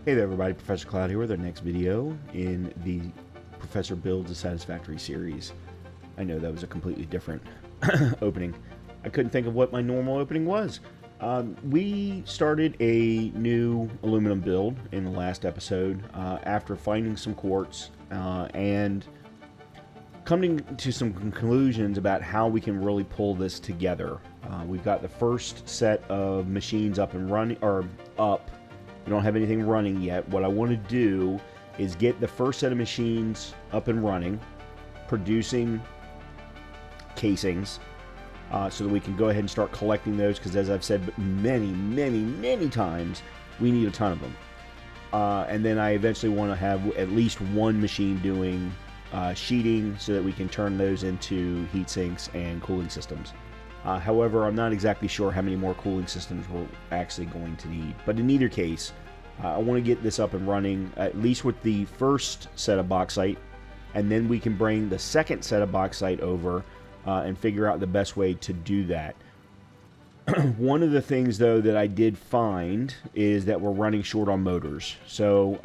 Hey there everybody, Professor Cloud here with our next video in the Professor Builds a Satisfactory series. I know that was a completely different opening. I couldn't think of what my normal opening was. We started a new aluminum build in the last episode after finding some quartz and coming to some conclusions about how we can really pull this together. We've got the first set of machines up and running, or up. We don't have anything running yet. What I want to do is get the first set of machines up and running, producing casings, so that we can go ahead and start collecting those, because as I've said many times, we need a ton of them. And then I eventually want to have at least one machine doing sheeting so that we can turn those into heat sinks and cooling systems. However, I'm not exactly sure how many more cooling systems we're actually going to need. But in either case, I want to get this up and running, at least with the first set of bauxite, and then we can bring the second set of bauxite over and figure out the best way to do that. One of the things, though, that I did find is that we're running short on motors. So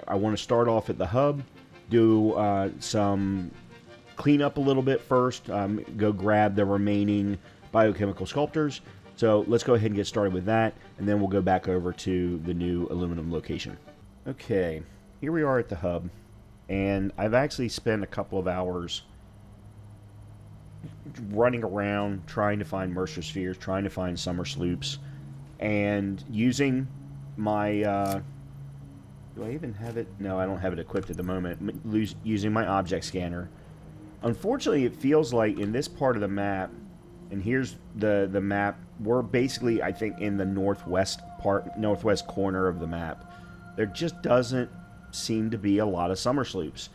I want to start off at the hub, do some cleanup a little bit first, go grab the remaining biochemical sculptors. So let's go ahead and get started with that, and then we'll go back over to the new aluminum location. Okay, here we are at the hub, and I've actually spent a couple of hours running around trying to find Mercer spheres, trying to find summer sloops, and using my do I even have it? No, I don't have it equipped at the moment. Using my object scanner. Unfortunately, it feels like in this part of the map, and here's the map, we're basically, I think, in the northwest corner of the map. There just doesn't seem to be a lot of summer sloops.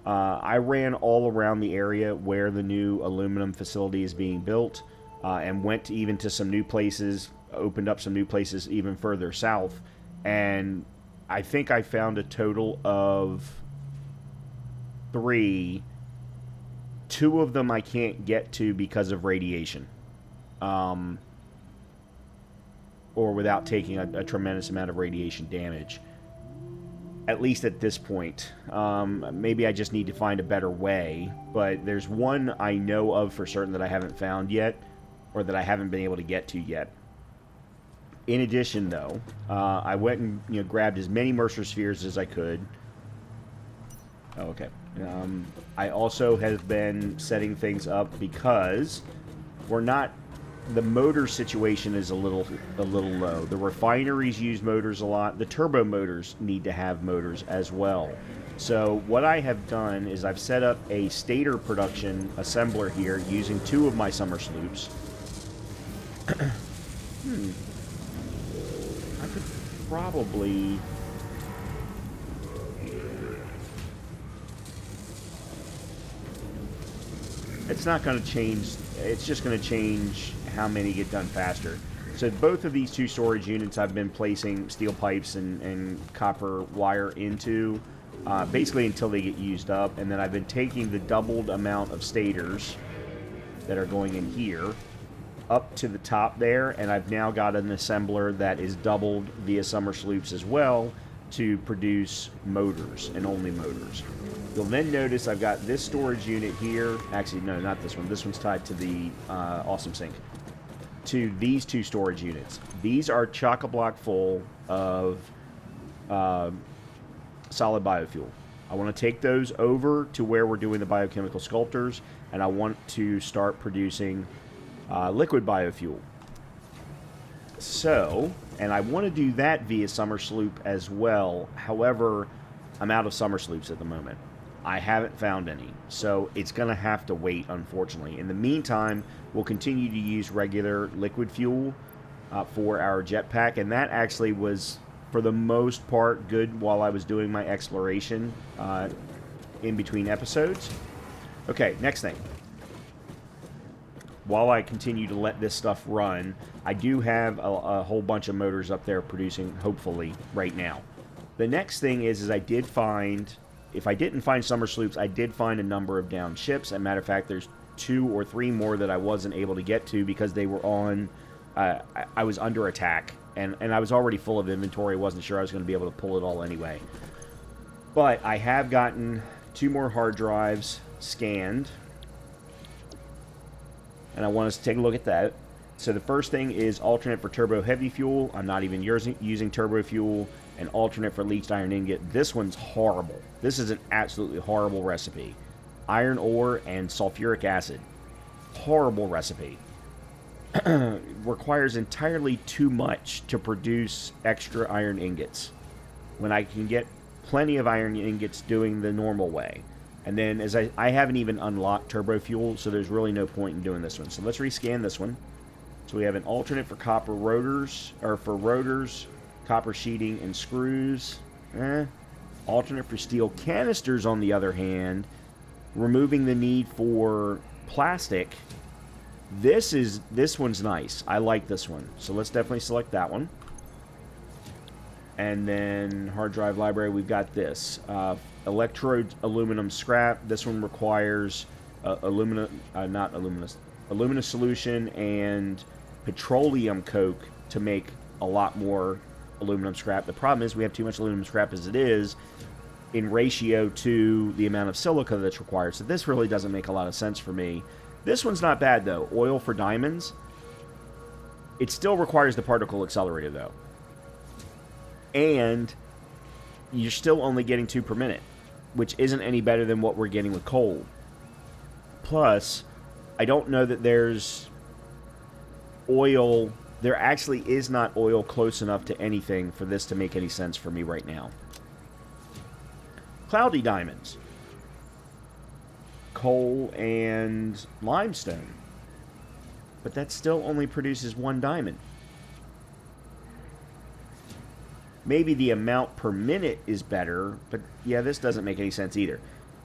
I ran all around the area where the new aluminum facility is being built, and went even to some new places, opened up some new places even further south, and I think I found a total of 3. 2 of them I can't get to because of radiation, or without taking a tremendous amount of radiation damage, at least at this point. Maybe I just need to find a better way, but there's one I know of for certain that I haven't found yet, or that I haven't been able to get to yet. In addition, though, I went and grabbed as many Mercer spheres as I could. Oh, okay. I also have been setting things up because the motor situation is a little low. The refineries use motors a lot. The turbo motors need to have motors as well. So what I have done is I've set up a stator production assembler here using 2 of my summer sloops. I could probably... It's not going to change, it's just going to change how many get done faster. So both of these 2 storage units I've been placing steel pipes and copper wire into, basically until they get used up, and then I've been taking the doubled amount of stators that are going in here up to the top there, and I've now got an assembler that is doubled via summer sloops as well to produce motors, and only motors. You'll then notice I've got this storage unit here. Actually, no, not this one. This one's tied to the awesome sink. To these 2 storage units. These are chock-a-block full of solid biofuel. I want to take those over to where we're doing the biochemical sculptors, and I want to start producing liquid biofuel. So, and I want to do that via summer sloop as well. However, I'm out of summer sloops at the moment. I haven't found any, so it's going to have to wait, unfortunately. In the meantime, we'll continue to use regular liquid fuel for our jetpack, and that actually was, for the most part, good while I was doing my exploration in between episodes. Okay, next thing. While I continue to let this stuff run, I do have a whole bunch of motors up there producing, hopefully, right now. The next thing is I did find... If I didn't find summer sloops, I did find a number of downed ships. As a matter of fact, there's 2 or 3 more that I wasn't able to get to because they were on... I was under attack, And I was already full of inventory. Wasn't sure I was going to be able to pull it all anyway. But I have gotten 2 more hard drives scanned. And I want us to take a look at that. So the first thing is alternate for turbo heavy fuel. I'm not even using turbo fuel. And alternate for leached iron ingot. This one's horrible. This is an absolutely horrible recipe. Iron ore and sulfuric acid. Horrible recipe. Requires entirely too much to produce extra iron ingots, when I can get plenty of iron ingots doing the normal way. And then as I haven't even unlocked turbo fuel, so there's really no point in doing this one. So let's rescan this one. So we have an alternate for copper rotors, or for rotors, copper sheeting and screws. Alternate for steel canisters, on the other hand, removing the need for plastic. This one's nice. I like this one. So let's definitely select that one. And then hard drive library, we've got this. Electrode aluminum scrap. This one requires alumina solution and petroleum coke to make a lot more aluminum scrap. The problem is we have too much aluminum scrap as it is in ratio to the amount of silica that's required. So this really doesn't make a lot of sense for me. This one's not bad, though. Oil for diamonds. It still requires the particle accelerator, though. And you're still only getting 2 per minute, which isn't any better than what we're getting with coal. Plus, I don't know that there's oil. There actually is not oil close enough to anything for this to make any sense for me right now. Cloudy diamonds. Coal and limestone. But that still only produces 1 diamond. Maybe the amount per minute is better, but yeah, this doesn't make any sense either.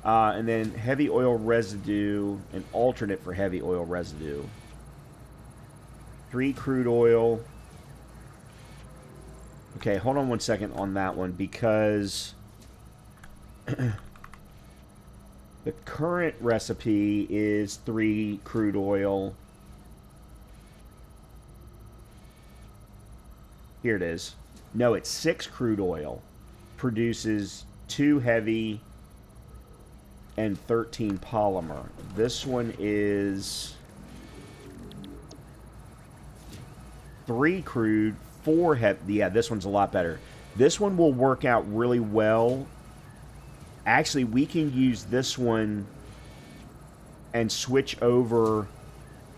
And then heavy oil residue, an alternate for heavy oil residue. 3 crude oil. Okay, hold on one second on that one, because the current recipe is 3 crude oil. Here it is. No, it's 6 crude oil. Produces 2 heavy and 13 polymer. This one is 3 crude, 4 heavy. Yeah, this one's a lot better. This one will work out really well. Actually, we can use this one and switch over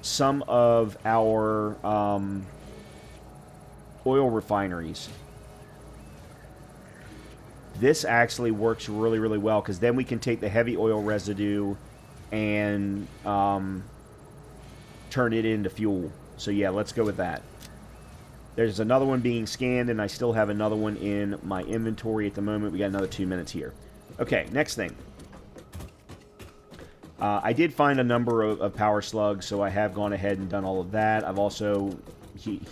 some of our oil refineries. This actually works really, really well, because then we can take the heavy oil residue and turn it into fuel. So yeah, let's go with that. There's another one being scanned, and I still have another one in my inventory at the moment. We got another 2 minutes here. Okay, next thing. I did find a number of power slugs, so I have gone ahead and done all of that. I've also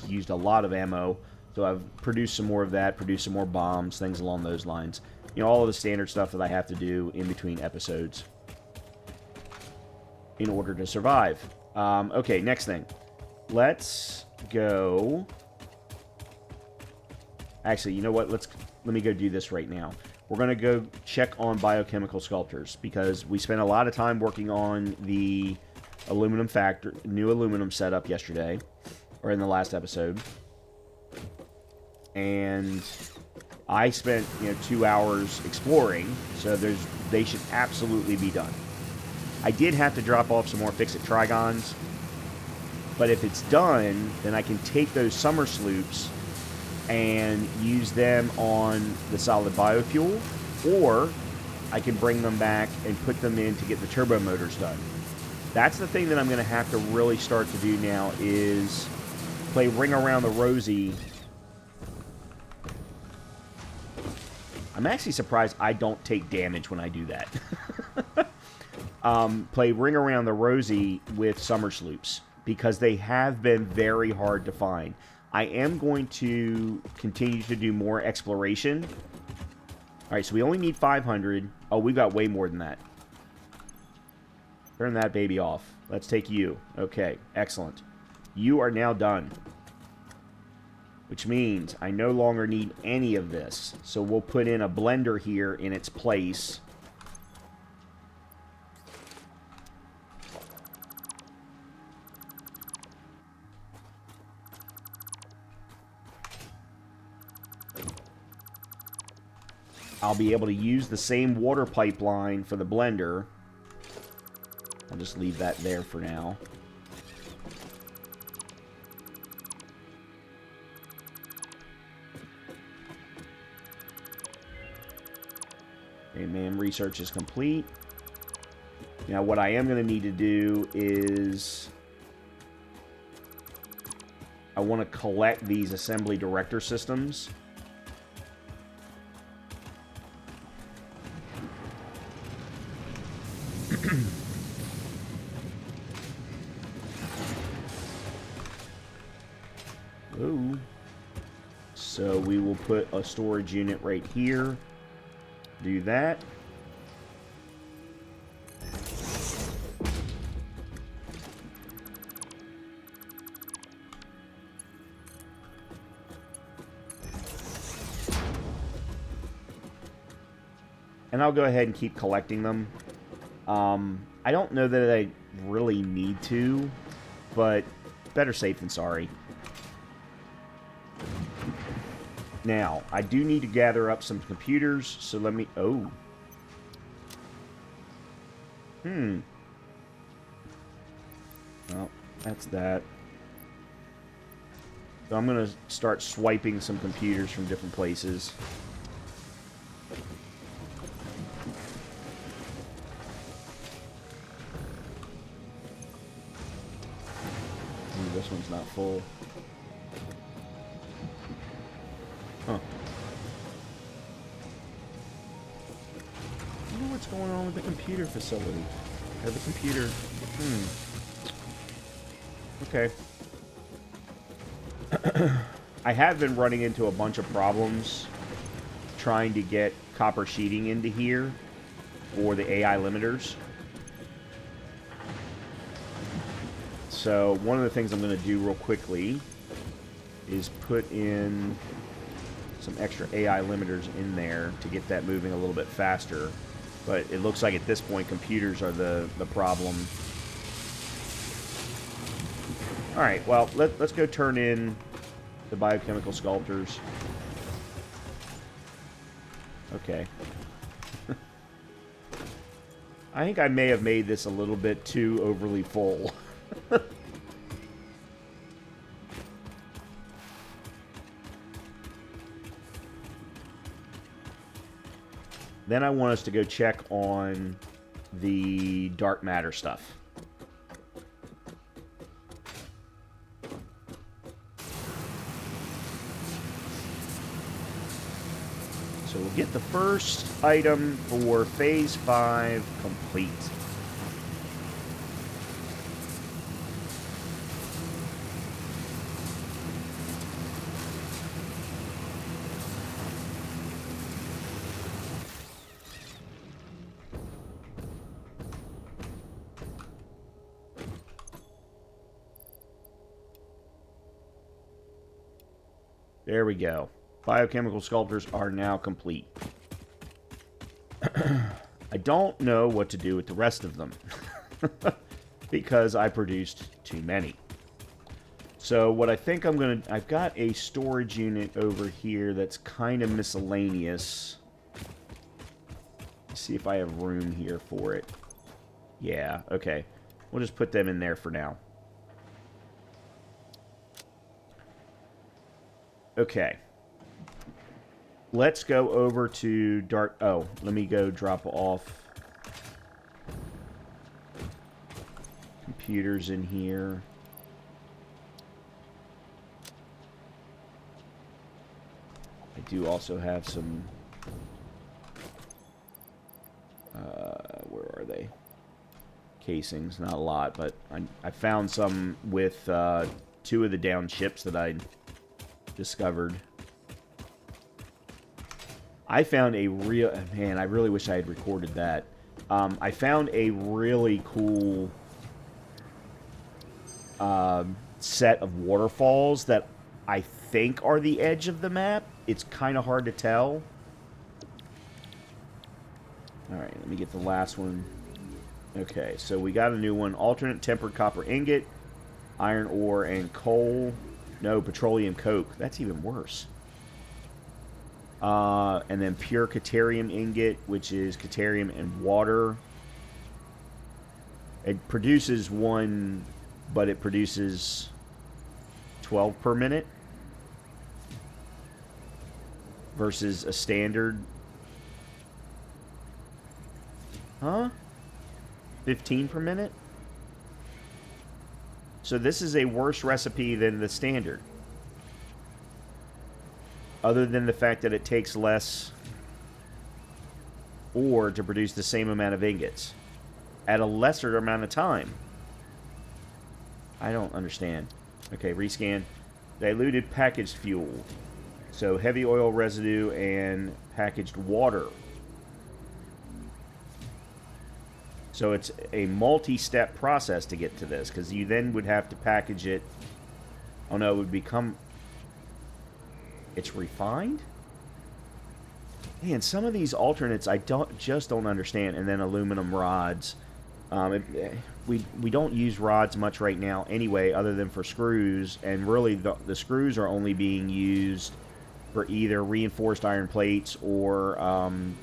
used a lot of ammo, so I've produced some more of that, produced some more bombs, things along those lines. You know, all of the standard stuff that I have to do in between episodes in order to survive. Okay, next thing. Let's go... Actually, you know what? Let me go do this right now. We're going to go check on biochemical sculptures, because we spent a lot of time working on the aluminum factory, new aluminum setup yesterday, or in the last episode. And I spent 2 hours exploring, so they should absolutely be done. I did have to drop off some more fix-it trigons, but if it's done, then I can take those summer sloops and use them on the solid biofuel, or I can bring them back and put them in to get the turbo motors done. That's the thing that I'm going to have to really start to do now, is play Ring Around the Rosie. I'm actually surprised I don't take damage when I do that. Play Ring Around the Rosie with summer sloops, because they have been very hard to find. I am going to continue to do more exploration. Alright, so we only need 500. Oh, we've got way more than that. Turn that baby off. Let's take you. Okay, excellent. You are now done. which means I no longer need any of this. So we'll put in a blender here in its place. I'll be able to use the same water pipeline for the blender. I'll just leave that there for now. Okay, man, research is complete. Now, what I am going to need to do is I want to collect these assembly director systems. Ooh. So we will put a storage unit right here. Do that. And I'll go ahead and keep collecting them. I don't know that I really need to, but better safe than sorry. Now, I do need to gather up some computers, so let me... Oh. Well, that's that. So I'm going to start swiping some computers from different places. Ooh, this one's not full. Huh. I wonder what's going on with the computer facility. Or the computer... Okay. I have been running into a bunch of problems trying to get copper sheeting into here for the AI limiters. So one of the things I'm going to do real quickly is put in some extra AI limiters in there to get that moving a little bit faster. But it looks like at this point computers are the problem. Alright, well, let's go turn in the biochemical sculptors. Okay. I think I may have made this a little bit too overly full. Then I want us to go check on the dark matter stuff. So we'll get the first item for Phase 5 complete. There we go. Biochemical sculptors are now complete. I don't know what to do with the rest of them because I produced too many. So what I think I'm going to... I've got a storage unit over here that's kind of miscellaneous. Let's see if I have room here for it. Yeah, okay. We'll just put them in there for now. Okay. Let's go over to dark... Oh, let me go drop off computers in here. I do also have some... where are they? Casings, not a lot, but I found some with 2 of the downed ships that I discovered. I found a real... Man, I really wish I had recorded that. I found a really cool set of waterfalls that I think are the edge of the map. It's kind of hard to tell. Alright, let me get the last one. Okay, so we got a new one. Alternate tempered copper ingot, iron ore, and coal. No, petroleum coke. That's even worse. And then pure caterium ingot, which is caterium and water. It produces 1, but it produces 12 per minute. Versus a standard. Huh? 15 per minute? So this is a worse recipe than the standard. Other than the fact that it takes less ore to produce the same amount of ingots. At a lesser amount of time. I don't understand. Okay, rescan. Diluted packaged fuel. So heavy oil residue and packaged water. So it's a multi-step process to get to this, because you then would have to package it. Oh no, it would become... It's refined? Man, some of these alternates I just don't understand. And then aluminum rods. We don't use rods much right now anyway, other than for screws. And really, the screws are only being used for either reinforced iron plates or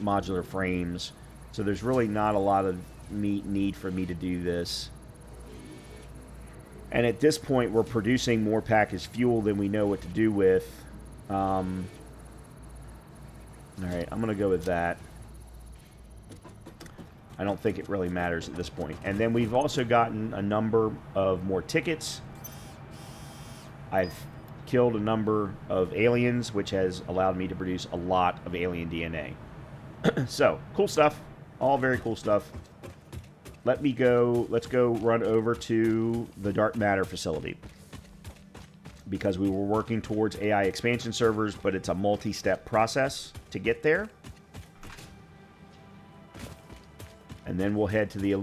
modular frames. So there's really not a lot of need for me to do this. And at this point, we're producing more packaged fuel than we know what to do with. Alright, I'm going to go with that. I don't think it really matters at this point. And then we've also gotten a number of more tickets. I've killed a number of aliens, which has allowed me to produce a lot of alien DNA. So, cool stuff. All very cool stuff. Let's go run over to the dark matter facility. Because we were working towards AI expansion servers, but it's a multi-step process to get there. And then we'll head to the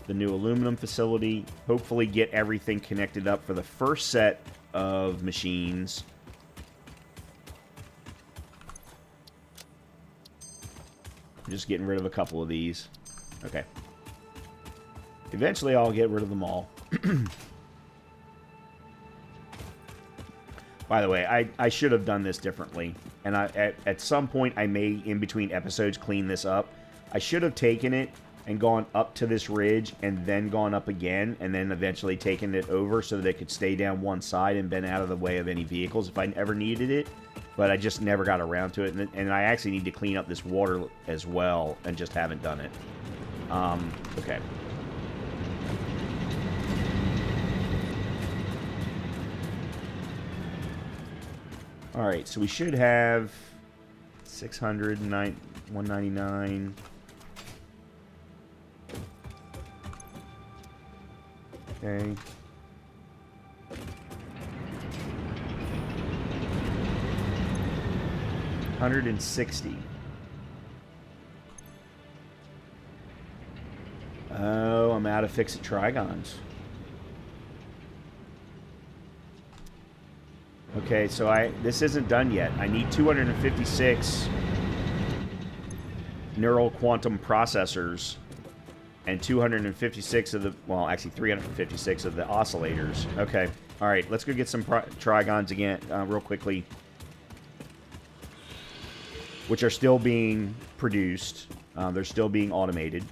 new aluminum facility. Hopefully get everything connected up for the first set of machines. I'm just getting rid of a couple of these. Okay. Eventually I'll get rid of them all. By the way, I should have done this differently. And at some point, I may, in between episodes, clean this up. I should have taken it and gone up to this ridge and then gone up again and then eventually taken it over so that it could stay down one side and been out of the way of any vehicles if I ever needed it. But I just never got around to it. And I actually need to clean up this water as well and just haven't done it. Okay. Alright, so we should have 600, 199. Okay. $160. Oh, I'm out of fix-it trigons. Okay, so this isn't done yet. I need 256 neural quantum processors and 256 of the, well, actually 356 of the oscillators. Okay, all right, let's go get some trigons again real quickly, which are still being produced. They're still being automated.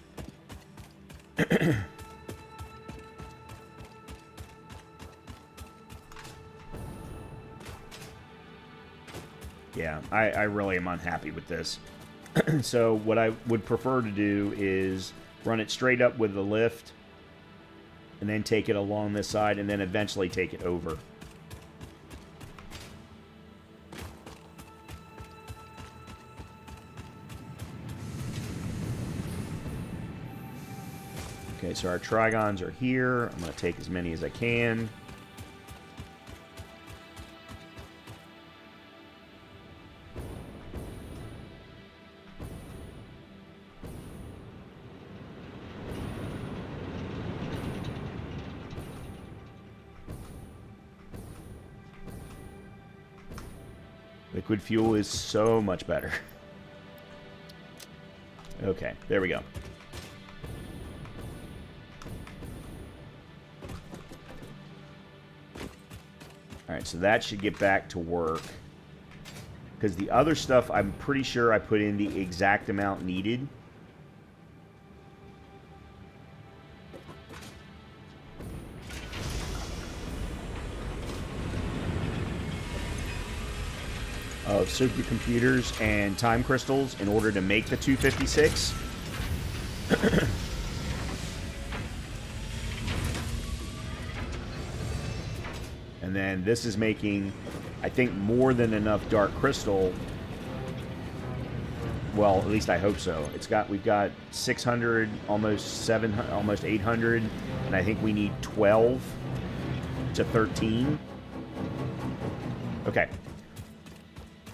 Yeah, I really am unhappy with this. So what I would prefer to do is run it straight up with the lift and then take it along this side and then eventually take it over. Okay, so our trigons are here. I'm going to take as many as I can. Liquid fuel is so much better. Okay, there we go. Alright, so that should get back to work. Because the other stuff, I'm pretty sure I put in the exact amount needed. Of supercomputers and time crystals in order to make the 256. And then this is making, I think, more than enough dark crystal. Well, at least I hope so. We've got 600, almost 700, almost 800, and I think we need 12 to 13. Okay.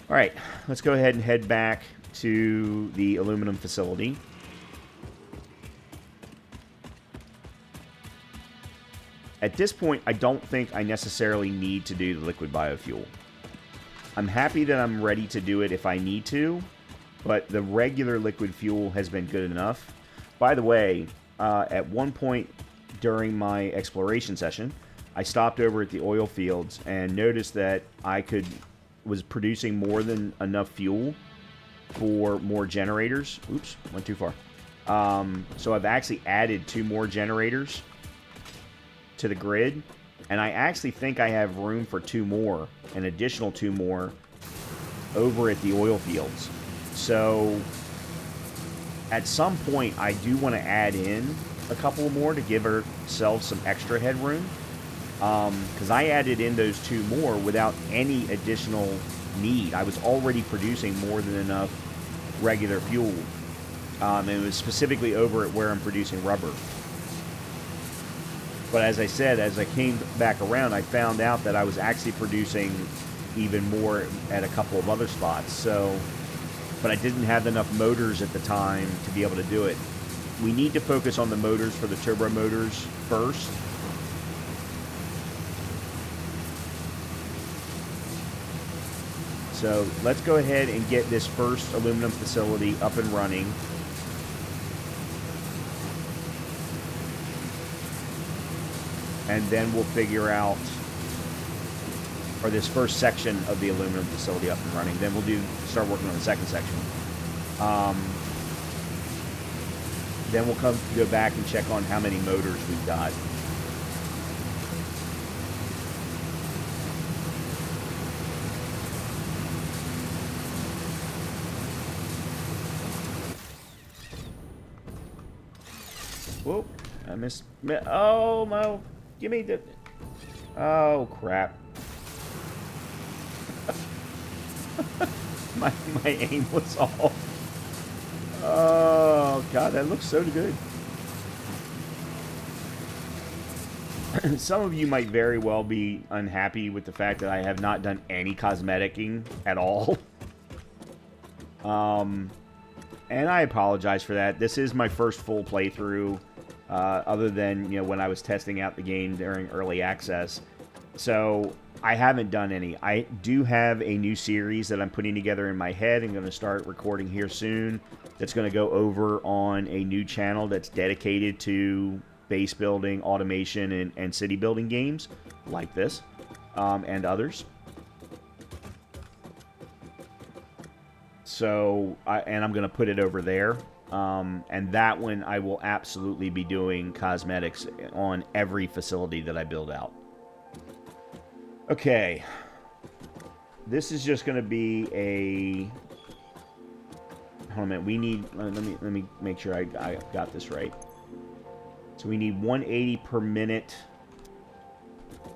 All right, let's go ahead and head back to the aluminum facility. At this point, I don't think I necessarily need to do the liquid biofuel. I'm happy that I'm ready to do it if I need to, but the regular liquid fuel has been good enough. By the way, at one point during my exploration session, I stopped over at the oil fields and noticed that was producing more than enough fuel for more generators. Oops, went too far. So I've actually added 2 more generators to the grid, and I actually think I have room for 2 more, an additional 2 more over at the oil fields. So at some point I do want to add in a couple more to give ourselves some extra headroom. Because I added in those 2 more without any additional need. I was already producing more than enough regular fuel. And it was specifically over at where I'm producing rubber. But as I said, as I came back around, I found out that I was actually producing even more at a couple of other spots. But I didn't have enough motors at the time to be able to do it. We need to focus on the motors for the turbo motors first. So let's go ahead and get this first aluminum facility up and running. And then we'll figure out, or this first section of the aluminum facility up and running. Then we'll start working on the second section. Then we'll go back and check on how many motors we've got. Whoa, I missed. Oh, no. Give me the... Oh, crap. my aim was off. Oh, God, that looks so good. Some of you might very well be unhappy with the fact that I have not done any cosmeticing at all. And I apologize for that. This is my first full playthrough, other than, when I was testing out the game during early access. So I haven't done any. I do have a new series that I'm putting together in my head. I'm going to start recording here soon. That's going to go over on a new channel that's dedicated to base building, automation, and city building games like this, and others. So, I'm going to put it over there. And that one I will absolutely be doing cosmetics on every facility that I build out. Okay. This is just going to be a... Hold on a minute. We need... Let me make sure I got this right. So we need 180 per minute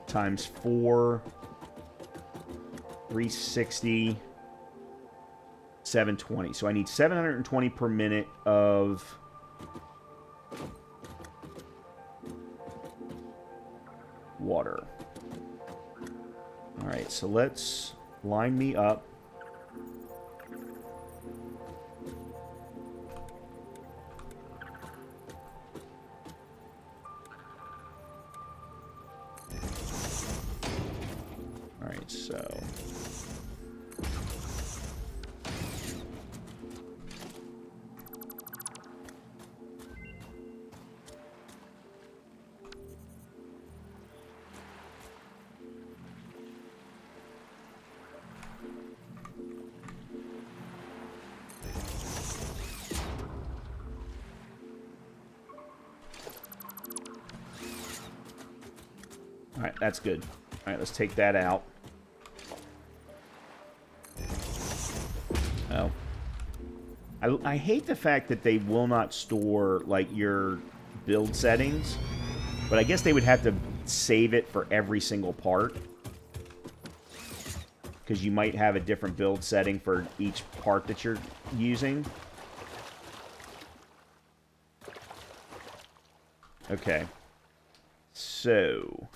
times 4, 360... 720. So I need 720 per minute of water. All right, so let's line me up. All right, so Alright, that's good. Alright, let's take that out. Oh. I hate the fact that they will not store, like, your build settings. But I guess they would have to save it for every single part. Because you might have a different build setting for each part that you're using. Okay. So,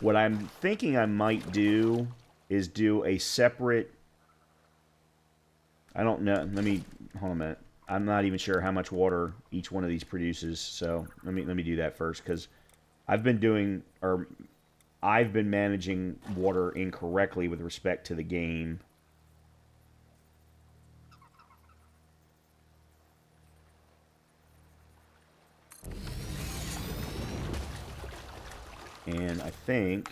what I'm thinking I might do is do a separate... I don't know. Let me... Hold on a minute. I'm not even sure how much water each one of these produces. So, let me do that first. Because I've been doing... Or I've been managing water incorrectly with respect to the game. And I think...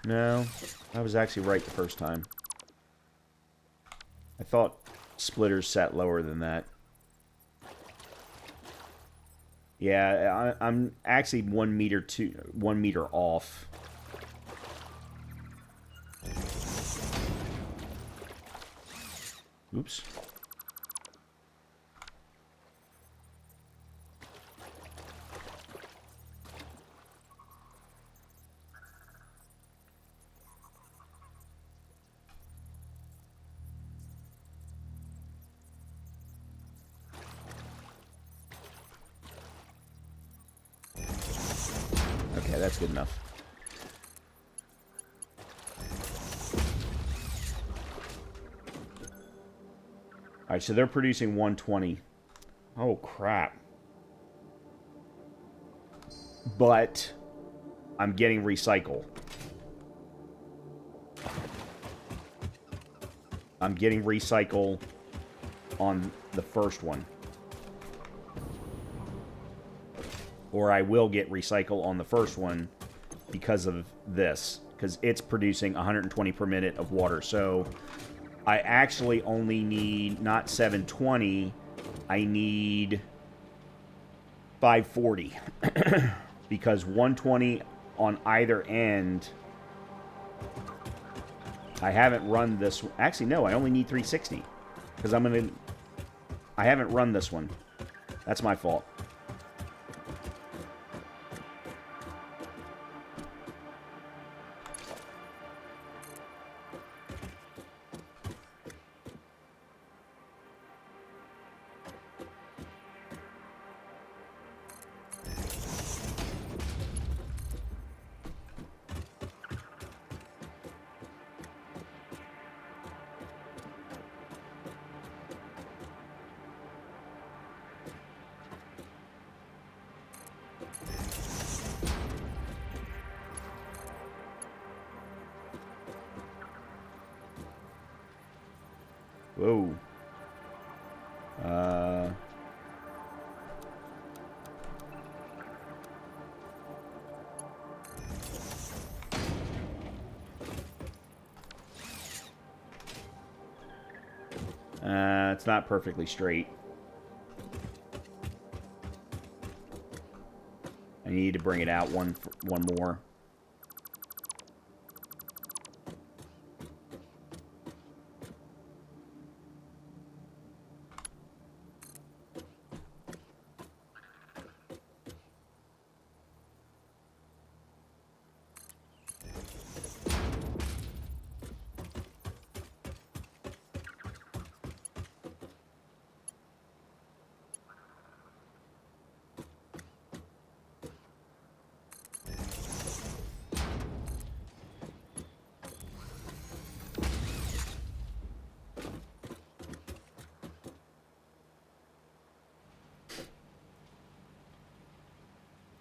No, I was actually right the first time. I thought splitters sat lower than that. Yeah, I'm actually 1 meter off. Oops. Okay, that's good enough. Alright, so they're producing 120. Oh, crap. But I'm getting recycle. I'm getting recycle on the first one. Or I will get recycle on the first one because of this. Because it's producing 120 per minute of water. So I actually only need not 720. I need 540. Because 120 on either end... I haven't run this... Actually, no, I only need 360. Because I'm going to... I haven't run this one. That's my fault. Whoa. It's not perfectly straight. I need to bring it out one more.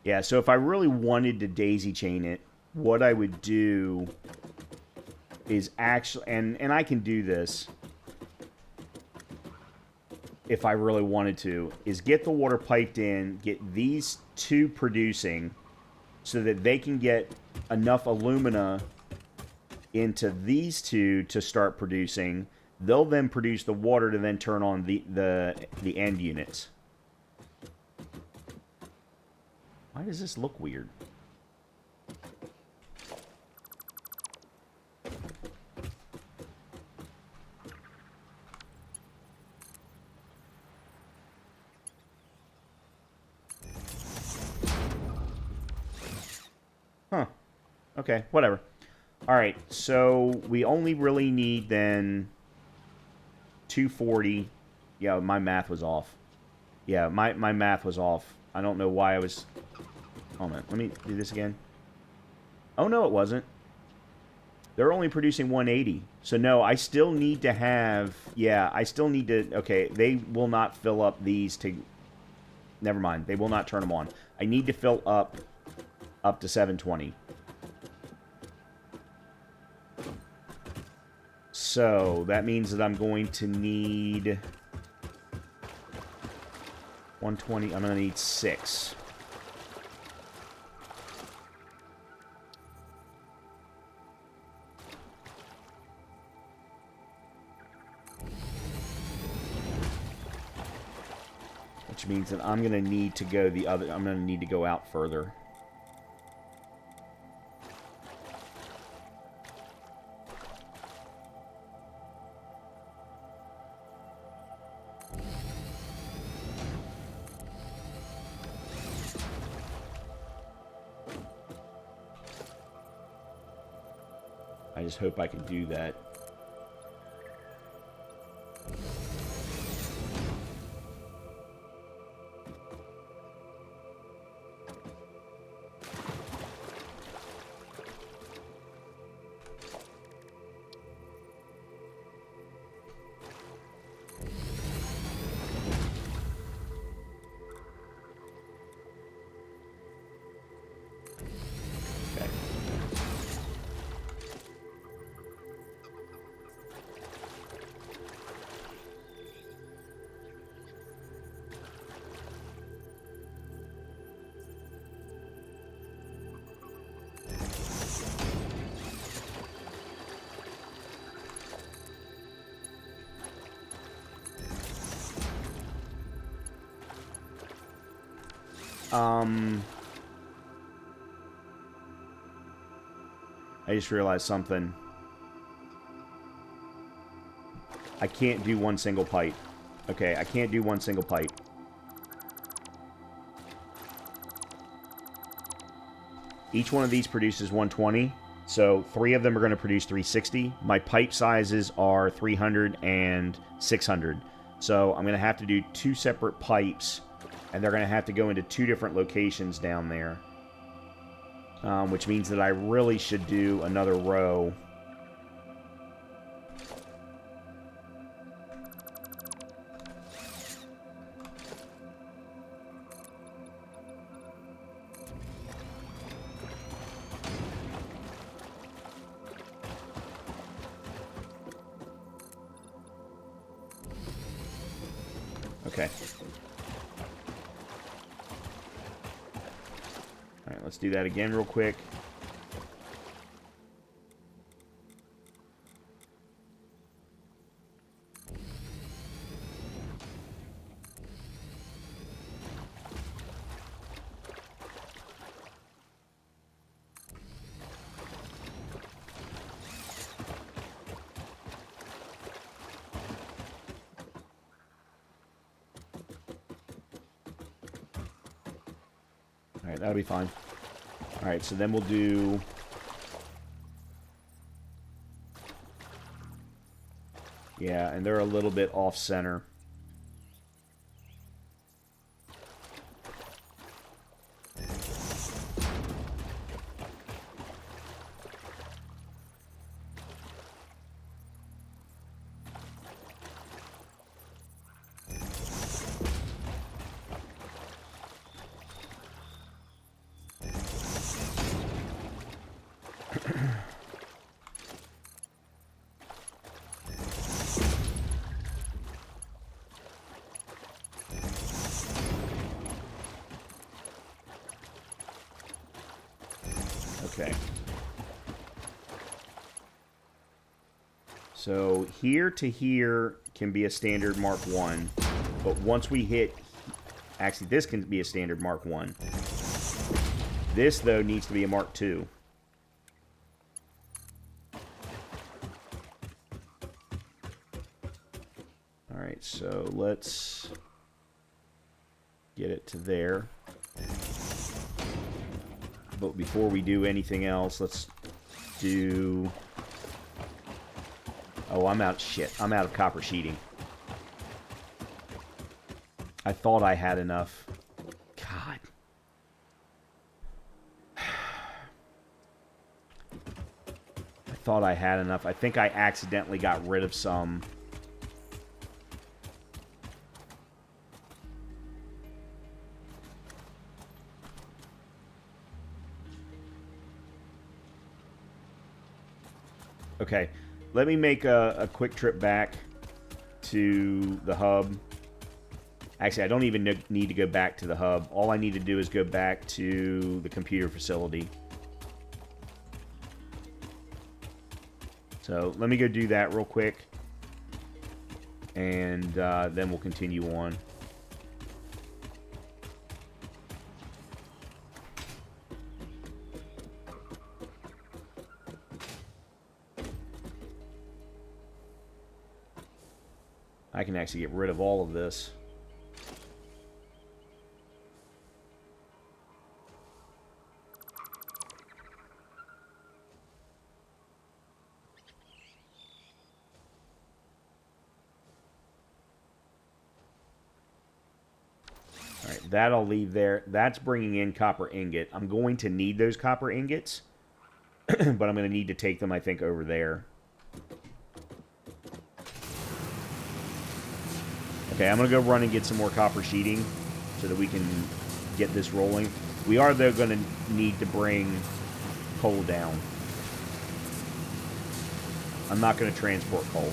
Yeah, so if I really wanted to daisy chain it, what I would do is actually, and I can do this if I really wanted to, is get the water piped in, get these two producing so that they can get enough alumina into these two to start producing. They'll then produce the water to then turn on the end units. Why does this look weird? Huh. Okay, whatever. Alright, so we only really need then 240. Yeah, my math was off. Yeah, my math was off. I don't know why I was... Hold on, let me do this again. Oh, no, it wasn't. They're only producing 180. So, no, I still need to have... Yeah, I still need to... Okay, they will not fill up these to... Never mind. They will not turn them on. I need to fill up to 720. So, that means that I'm going to need... 120. I'm going to need 6. Which means that I'm going to need to go the other... I'm going to need to go out further. I just hope I can do that. I just realized something. I can't do one single pipe. Okay, I can't do one single pipe. Each one of these produces 120, so 3 of them are going to produce 360. My pipe sizes are 300 and 600. So I'm going to have to do 2 separate pipes, and they're going to have to go into 2 different locations down there. Which means that I really should do another row. Okay. Alright, let's do that again real quick. Alright, that'll be fine. Alright, so then we'll do... Yeah, and they're a little bit off-center. Okay. So here to here can be a standard Mark 1. But once we hit... Actually, this can be a standard Mark 1. This, though, needs to be a Mark 2. Alright, so let's get it to there. But before we do anything else, let's do... Oh, I'm out. Shit. I'm out of copper sheeting. I thought I had enough. God. I thought I had enough. I think I accidentally got rid of some. Okay. Let me make a quick trip back to the hub. Actually, I don't even need to go back to the hub. All I need to do is go back to the computer facility. So let me go do that real quick. And then we'll continue on. I can actually get rid of all of this. Alright, that I'll leave there. That's bringing in copper ingot. I'm going to need those copper ingots, but I'm going to need to take them, I think, over there. Okay, I'm going to go run and get some more copper sheeting so that we can get this rolling. We are, though, going to need to bring coal down. I'm not going to transport coal.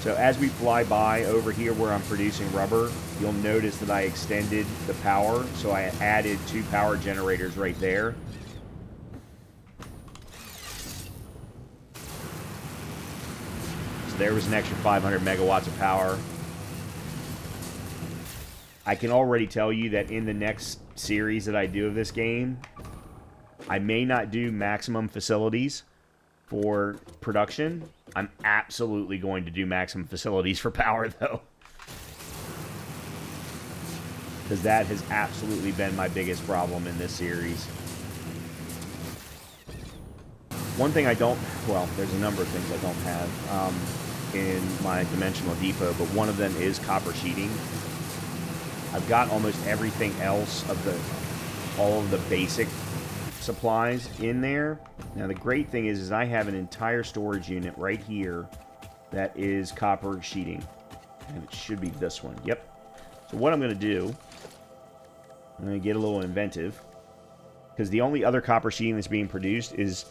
So as we fly by over here where I'm producing rubber, you'll notice that I extended the power. So I added 2 power generators right there. There was an extra 500 megawatts of power. I can already tell you that in the next series that I do of this game, I may not do maximum facilities for production. I'm absolutely going to do maximum facilities for power, though. Because that has absolutely been my biggest problem in this series. One thing I don't... Well, there's a number of things I don't have in my dimensional depot, but one of them is copper sheeting. I've got almost everything else of all of the basic supplies in there. Now, the great thing is I have an entire storage unit right here that is copper sheeting. And it should be this one. Yep. So what I'm going to do, I'm going to get a little inventive, because the only other copper sheeting that's being produced is,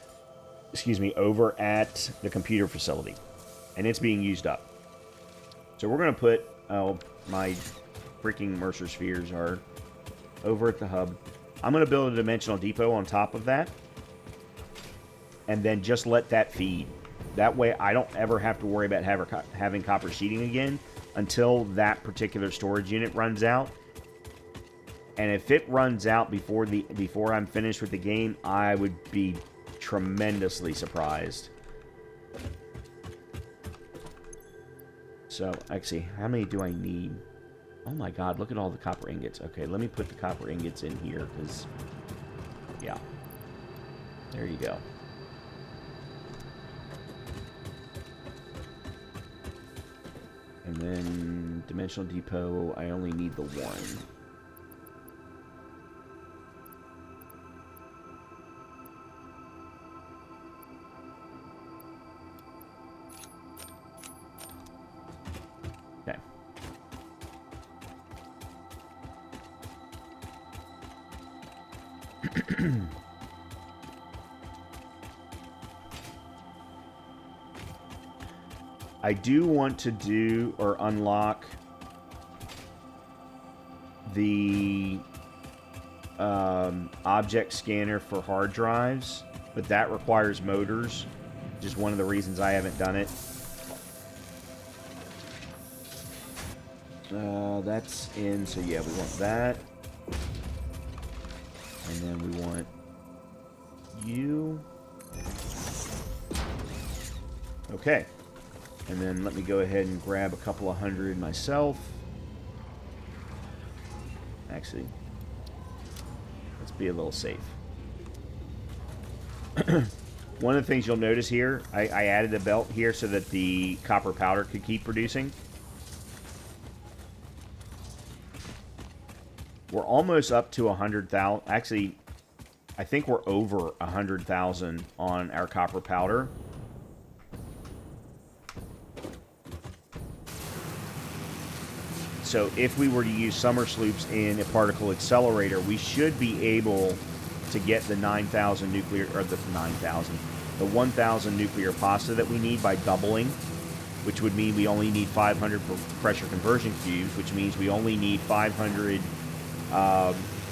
excuse me, over at the computer facility. And it's being used up. So we're going to put, my freaking Mercer spheres are over at the hub. I'm going to build a dimensional depot on top of that. And then just let that feed. That way I don't ever have to worry about having copper sheeting again until that particular storage unit runs out. And if it runs out before I'm finished with the game, I would be tremendously surprised. So, actually, how many do I need? Oh my god, look at all the copper ingots. Okay, let me put the copper ingots in here, because... Yeah. There you go. And then, Dimensional Depot, I only need the one. I do want to do or unlock the object scanner for hard drives, but that requires motors. Just one of the reasons I haven't done it. That's in, so yeah, we want that. And then we want you. Okay. And then let me go ahead and grab a couple of hundred myself. Actually, let's be a little safe. One of the things you'll notice here, I added a belt here so that the copper powder could keep producing. We're almost up to 100,000. Actually, I think we're over 100,000 on our copper powder. So if we were to use summer sloops in a particle accelerator, we should be able to get the 9,000 nuclear, or the 9,000, the 1,000 nuclear pasta that we need by doubling, which would mean we only need 500 pressure conversion cubes, which means we only need 500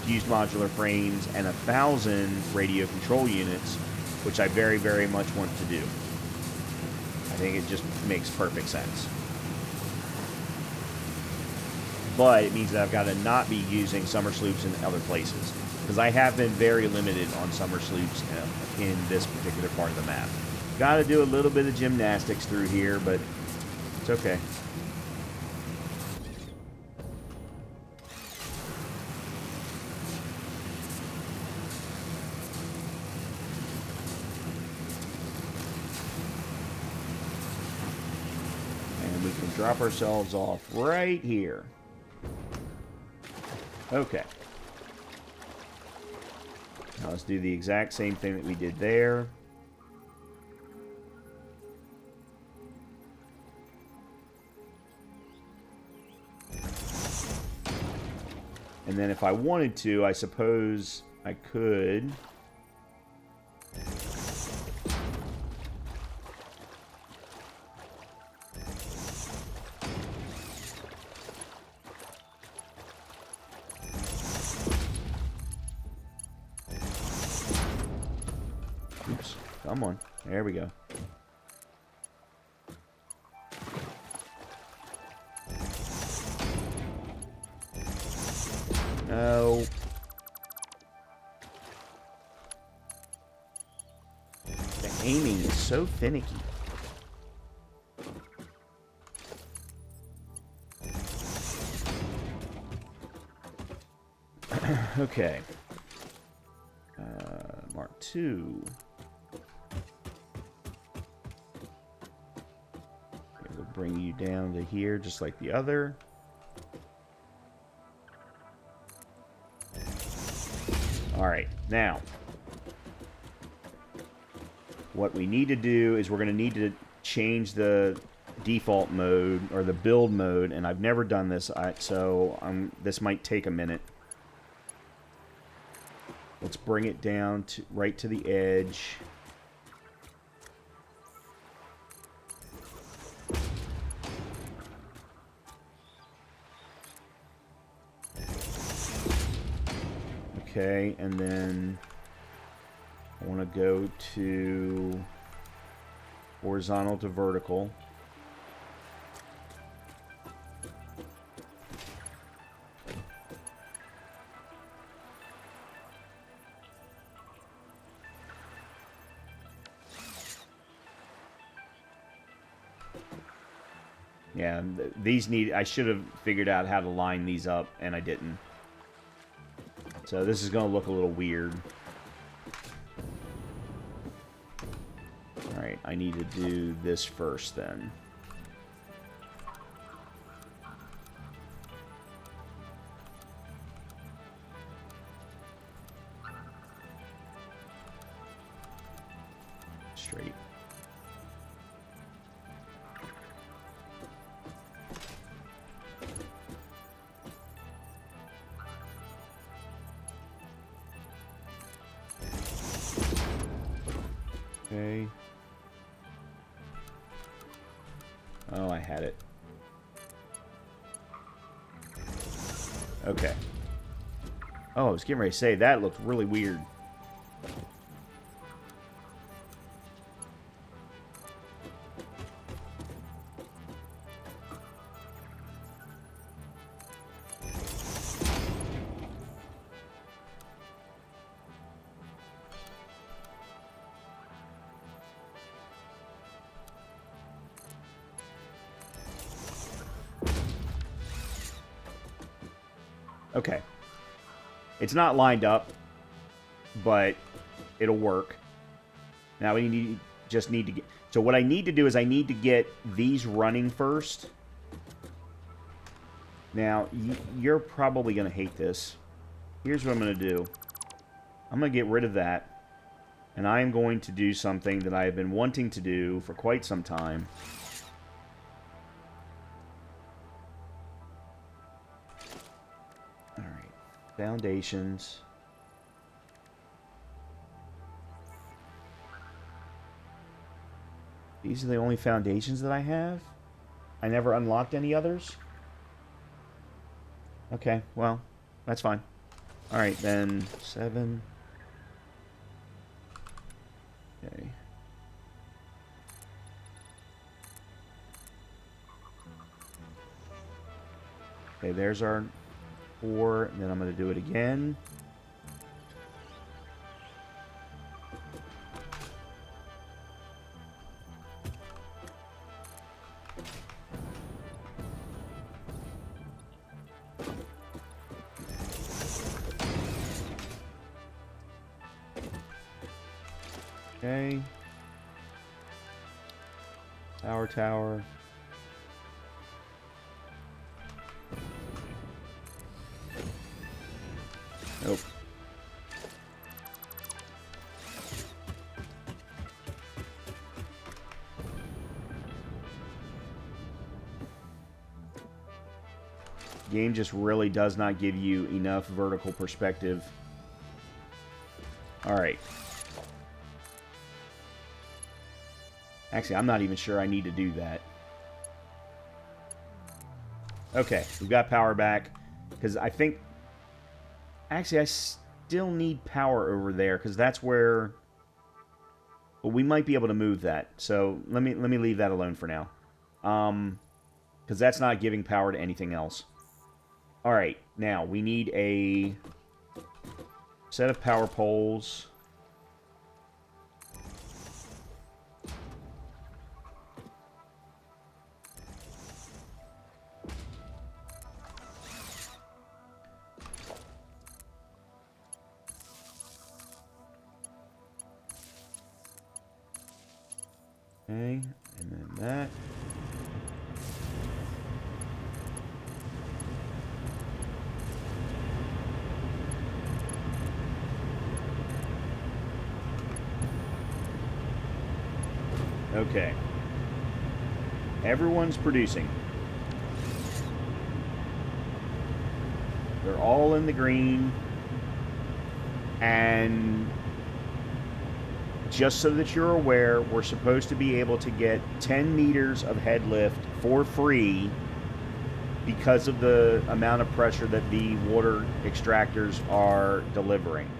fused modular frames and 1,000 radio control units, which I very, very much want to do. I think it just makes perfect sense. But it means that I've got to not be using summer sloops in other places, because I have been very limited on summer sloops in this particular part of the map. Got to do a little bit of gymnastics through here, but it's okay. And we can drop ourselves off right here. Okay. Now let's do the exact same thing that we did there. And then if I wanted to, I suppose I could... Oops. Come on. There we go. No. The aiming is so finicky. Okay. Mark II. We'll bring you down to here just like the other. Alright, now, what we need to do is we're going to need to change the default mode, or the build mode, and I've never done this, so this might take a minute. Let's bring it down to right to the edge. Okay, and then I want to go to horizontal to vertical. Yeah, these need... I should have figured out how to line these up, and I didn't. So this is going to look a little weird. Alright, I need to do this first then. Straight. Okay. Oh, I had it. Oh, I was getting ready to say, that looked really weird. Okay. It's not lined up, but it'll work. Now we just need to get... So what I need to do is I need to get these running first. Now, you're probably going to hate this. Here's what I'm going to do. I'm going to get rid of that. And I am going to do something that I have been wanting to do for quite some time. Alright. Foundations. These are the only foundations that I have? I never unlocked any others? Okay, well, that's fine. Alright, then 7. Okay. Okay, there's our 4, and then I'm going to do it again. Okay. Tower. Nope. Game just really does not give you enough vertical perspective. Alright. Actually, I'm not even sure I need to do that. Okay, we've got power back. Because I think... Actually, I still need power over there, because that's where... Well, we might be able to move that. So, let me leave that alone for now. Because that's not giving power to anything else. Alright, now, we need a set of power poles... Okay, and then that. Okay. Everyone's producing. They're all in the green. And... just so that you're aware, we're supposed to be able to get 10 meters of head lift for free because of the amount of pressure that the water extractors are delivering.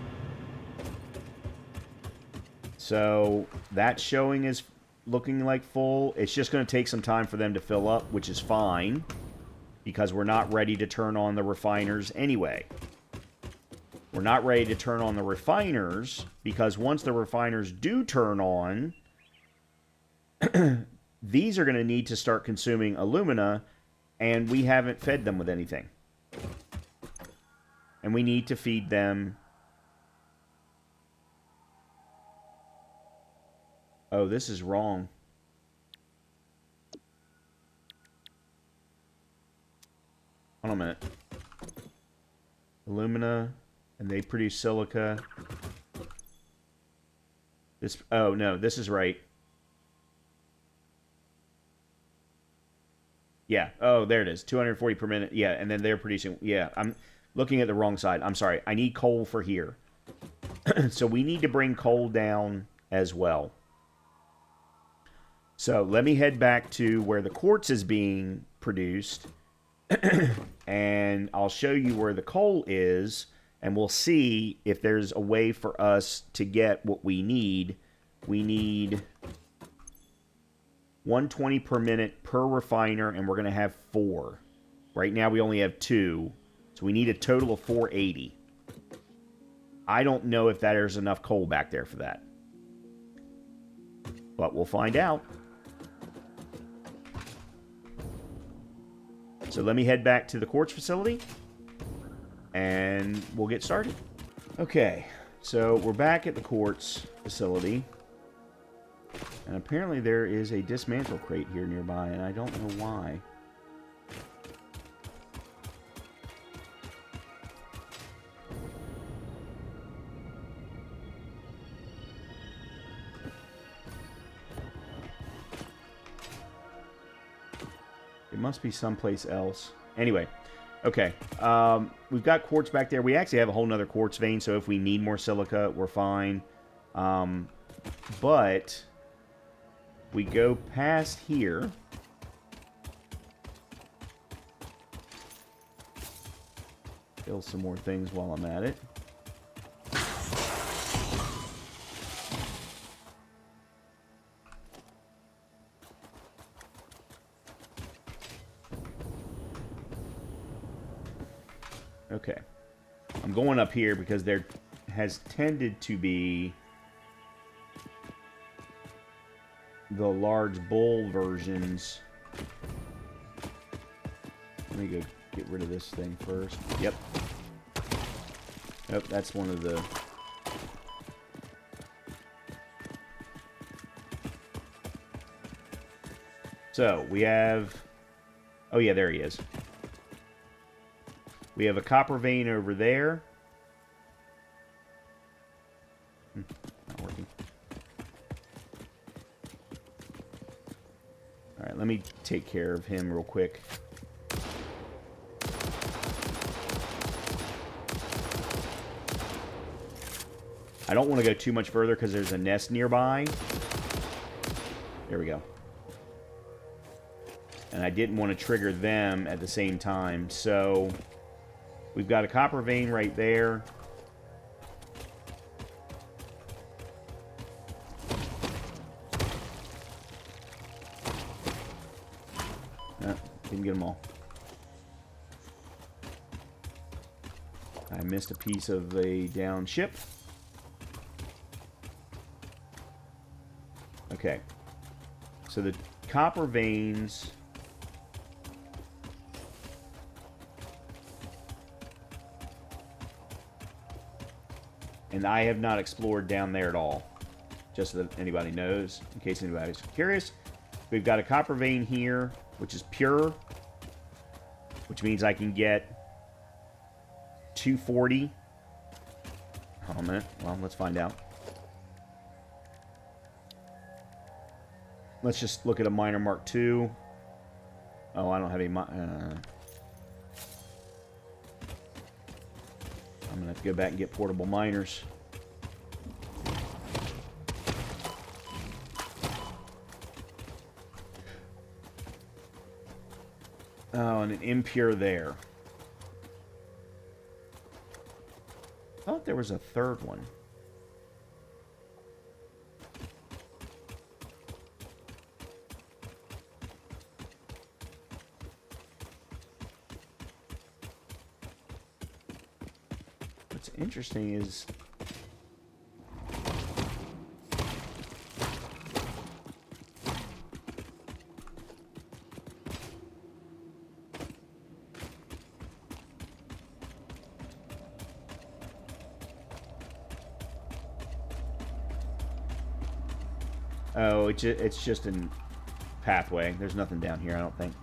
So that's showing as looking like full. It's just going to take some time for them to fill up, which is fine because we're not ready to turn on the refiners anyway. We're not ready to turn on the refiners because once the refiners do turn on, these are going to need to start consuming alumina, and we haven't fed them with anything. And we need to feed them... Oh, this is wrong. Hold on a minute. Alumina... and they produce silica. This, oh no, this is right. Yeah, oh, there it is. 240 per minute. Yeah, and then they're producing... Yeah, I'm looking at the wrong side. I'm sorry. I need coal for here. So we need to bring coal down as well. So let me head back to where the quartz is being produced. And I'll show you where the coal is. And we'll see if there's a way for us to get what we need. We need 120 per minute per refiner, and we're going to have 4. Right now we only have 2, so we need a total of 480. I don't know if there's enough coal back there for that, but we'll find out. So let me head back to the quartz facility, and we'll get started. Okay, so we're back at the quartz facility, and apparently there is a dismantle crate here nearby, and I don't know why. It must be someplace else. Anyway, okay. We've got quartz back there. We actually have a whole nother quartz vein, so if we need more silica, we're fine. But we go past here. Build some more things while I'm at it. Okay. I'm going up here because there has tended to be the large bull versions. Let me go get rid of this thing first. Yep. Nope, that's one of the... So, we have... Oh yeah, there he is. We have a copper vein over there. Not working. Alright, let me take care of him real quick. I don't want to go too much further because there's a nest nearby. There we go. And I didn't want to trigger them at the same time, so... We've got a copper vein right there. Didn't get them all. I missed a piece of a down ship. Okay. So the copper veins... And I have not explored down there at all. Just so that anybody knows, in case anybody's curious. We've got a copper vein here, which is pure. Which means I can get 240. Hold on a minute. Well, let's find out. Let's just look at a miner mark 2. Oh, I don't have any... I'm going to have to go back and get portable miners. Oh, and an impure there. I thought there was a third one. What's interesting is... Oh, it's just a pathway. There's nothing down here, I don't think.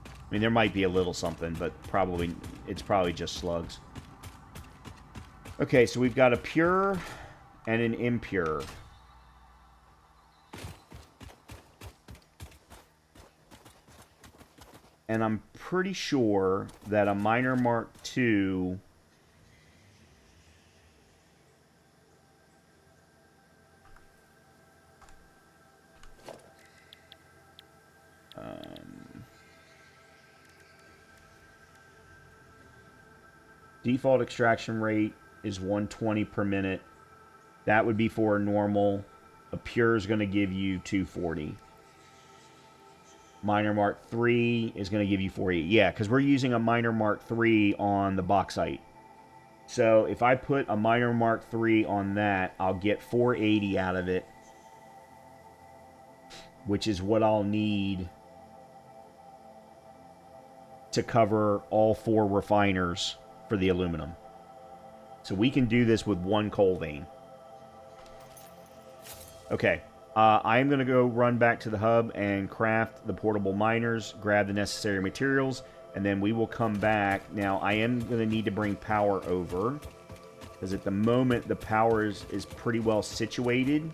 I mean, there might be a little something, but it's probably just slugs. Okay, so we've got a pure and an impure. And I'm pretty sure that a miner mark 2... Default extraction rate is 120 per minute. That would be for a normal. A pure is going to give you 240. Miner Mark III is going to give you 480. Yeah, because we're using a Miner Mark III on the bauxite. So if I put a Miner Mark III on that, I'll get 480 out of it, which is what I'll need to cover all 4 refiners for the aluminum. So we can do this with 1 coal vein. Okay, I am going to go run back to the hub and craft the portable miners, grab the necessary materials, and then we will come back. Now, I am going to need to bring power over, because at the moment, the power is pretty well situated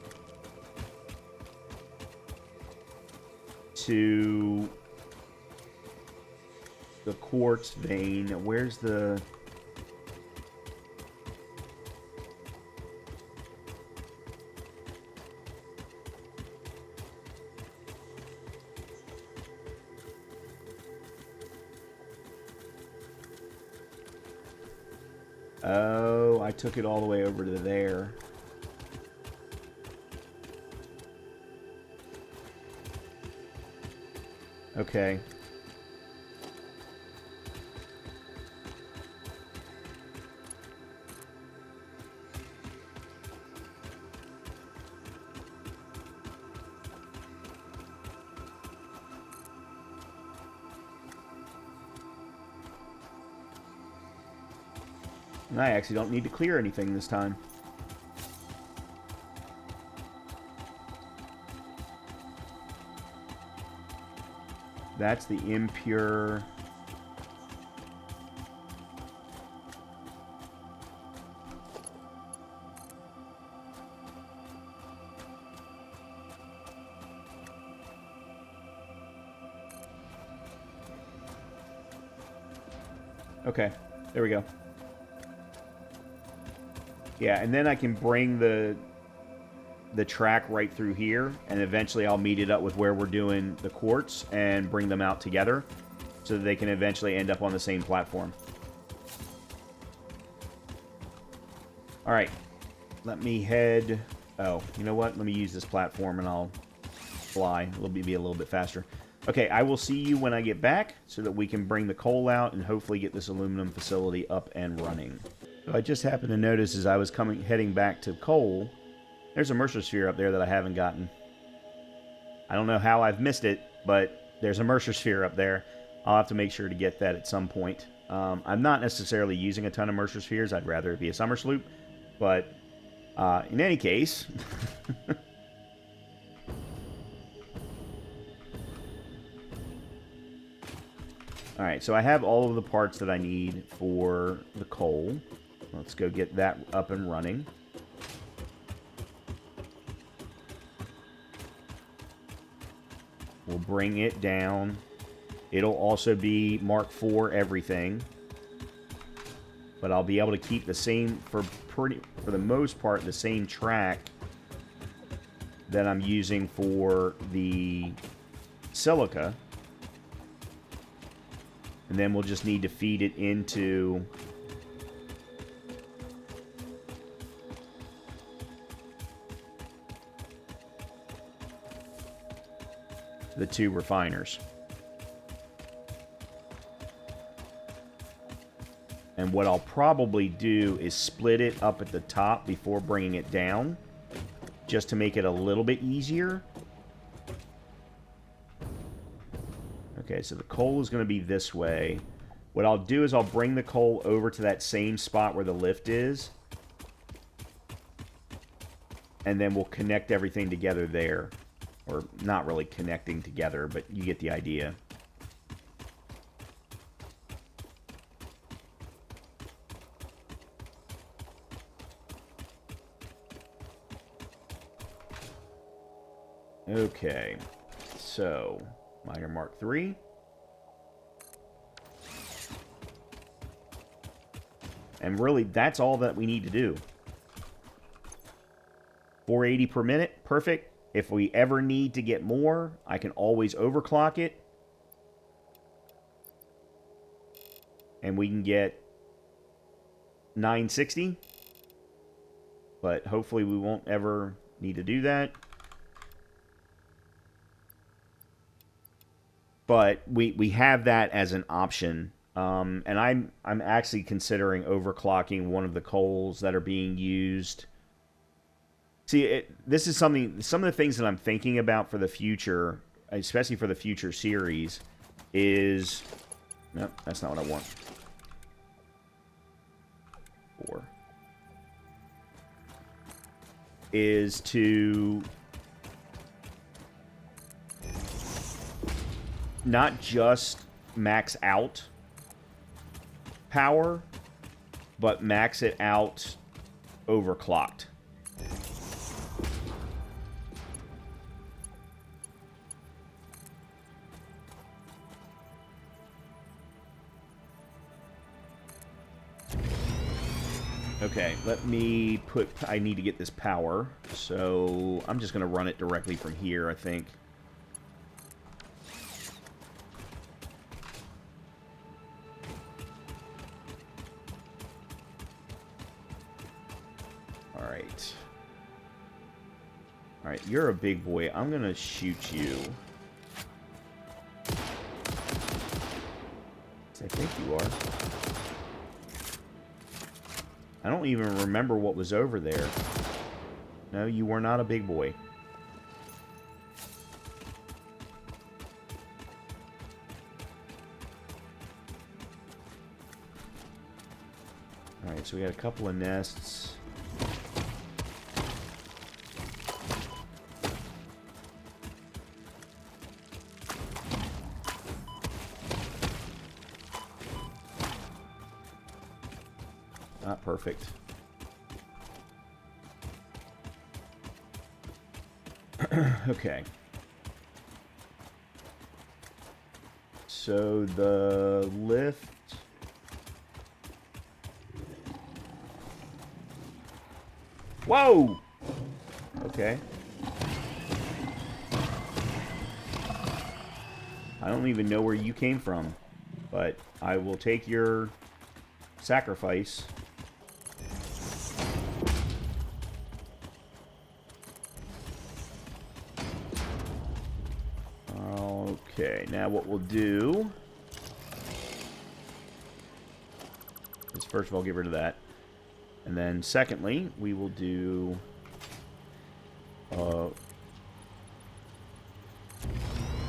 to the quartz vein. Where's the... Oh, I took it all the way over to there. Okay. And I actually don't need to clear anything this time. That's the impure. Okay, there we go. Yeah, and then I can bring the track right through here, and eventually I'll meet it up with where we're doing the quartz and bring them out together so that they can eventually end up on the same platform. All right, let me head... Oh, you know what? Let me use this platform and I'll fly. It'll be a little bit faster. Okay, I will see you when I get back so that we can bring the coal out and hopefully get this aluminum facility up and running. So I just happened to notice as I was heading back to coal, there's a Mercer sphere up there that I haven't gotten. I don't know how I've missed it, but there's a Mercer sphere up there. I'll have to make sure to get that at some point. I'm not necessarily using a ton of Mercer spheres. I'd rather it be a summer sloop, but in any case... Alright, so I have all of the parts that I need for the coal. Let's go get that up and running. We'll bring it down. It'll also be Mark IV everything. But I'll be able to keep the same, for the most part, the same track that I'm using for the silica. And then we'll just need to feed it into the 2 refiners. And what I'll probably do is split it up at the top before bringing it down, just to make it a little bit easier. Okay, so the coal is going to be this way. What I'll do is I'll bring the coal over to that same spot where the lift is. And then we'll connect everything together there. Or not really connecting together, but you get the idea. Okay, so... Miner Mark III. And really, that's all that we need to do. 480 per minute, perfect. If we ever need to get more, I can always overclock it. And we can get 960. But hopefully we won't ever need to do that. But we have that as an option. And I'm actually considering overclocking one of the coals that are being used. See, this is some of the things that I'm thinking about for the future, especially for the future series, is... No, that's not what I want. 4. Is to not just max out power, but max it out overclocked. Okay, let me put... I need to get this power, so I'm just going to run it directly from here, I think. Alright. Alright, you're a big boy. I'm going to shoot you. I think you are. I don't even remember what was over there. No, you were not a big boy. Alright, so we got a couple of nests. Not perfect. Okay. So the lift... Whoa! Okay. I don't even know where you came from, but I will take your sacrifice. Okay, now what we'll do is first of all get rid of that. And then secondly, we will do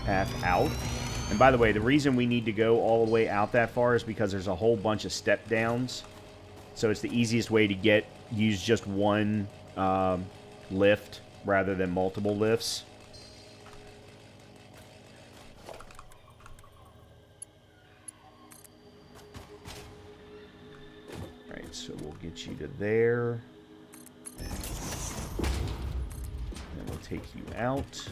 path out. And by the way, the reason we need to go all the way out that far is because there's a whole bunch of step downs. So it's the easiest way to use just one lift rather than multiple lifts. Alright, so we'll get you to there. And we'll take you out.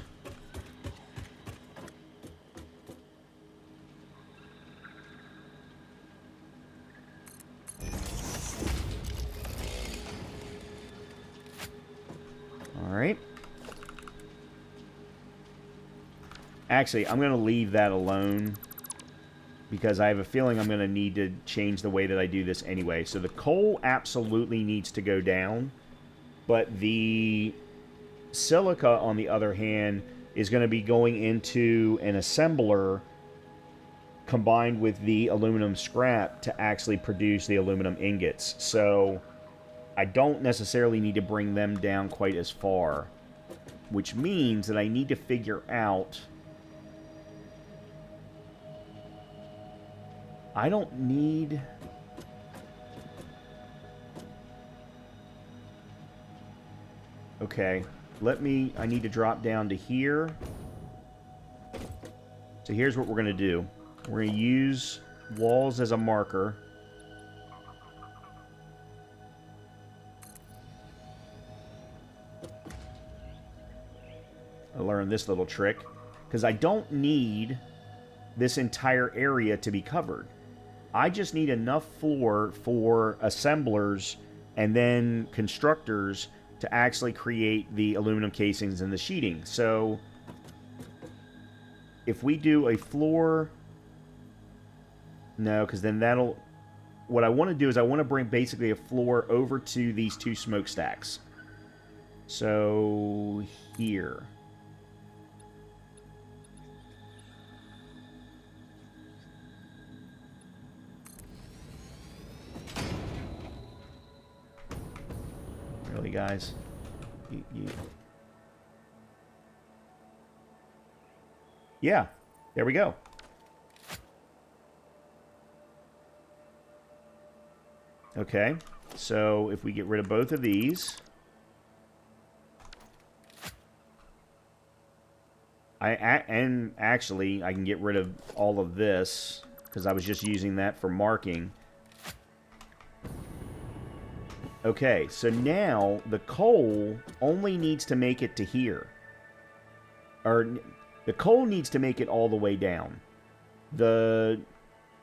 Alright. Actually, I'm going to leave that alone because I have a feeling I'm going to need to change the way that I do this anyway. So the coal absolutely needs to go down, but the silica, on the other hand, is going to be going into an assembler combined with the aluminum scrap to actually produce the aluminum ingots. So I don't necessarily need to bring them down quite as far, which means that I need to figure out... I don't need... Okay, I need to drop down to here. So here's what we're going to do. We're going to use walls as a marker. I learned this little trick because I don't need this entire area to be covered. I just need enough floor for assemblers and then constructors to actually create the aluminum casings and the sheeting. So if we do a floor... No, because then that'll... what I want to do is I want to bring basically a floor over to these two smokestacks. So here. Really, guys? Yeah, there we go. Okay, so if we get rid of both of these, and actually I can get rid of all of this because I was just using that for marking. Okay, so now the coal only needs to make it to here. Or the coal needs to make it all the way down. The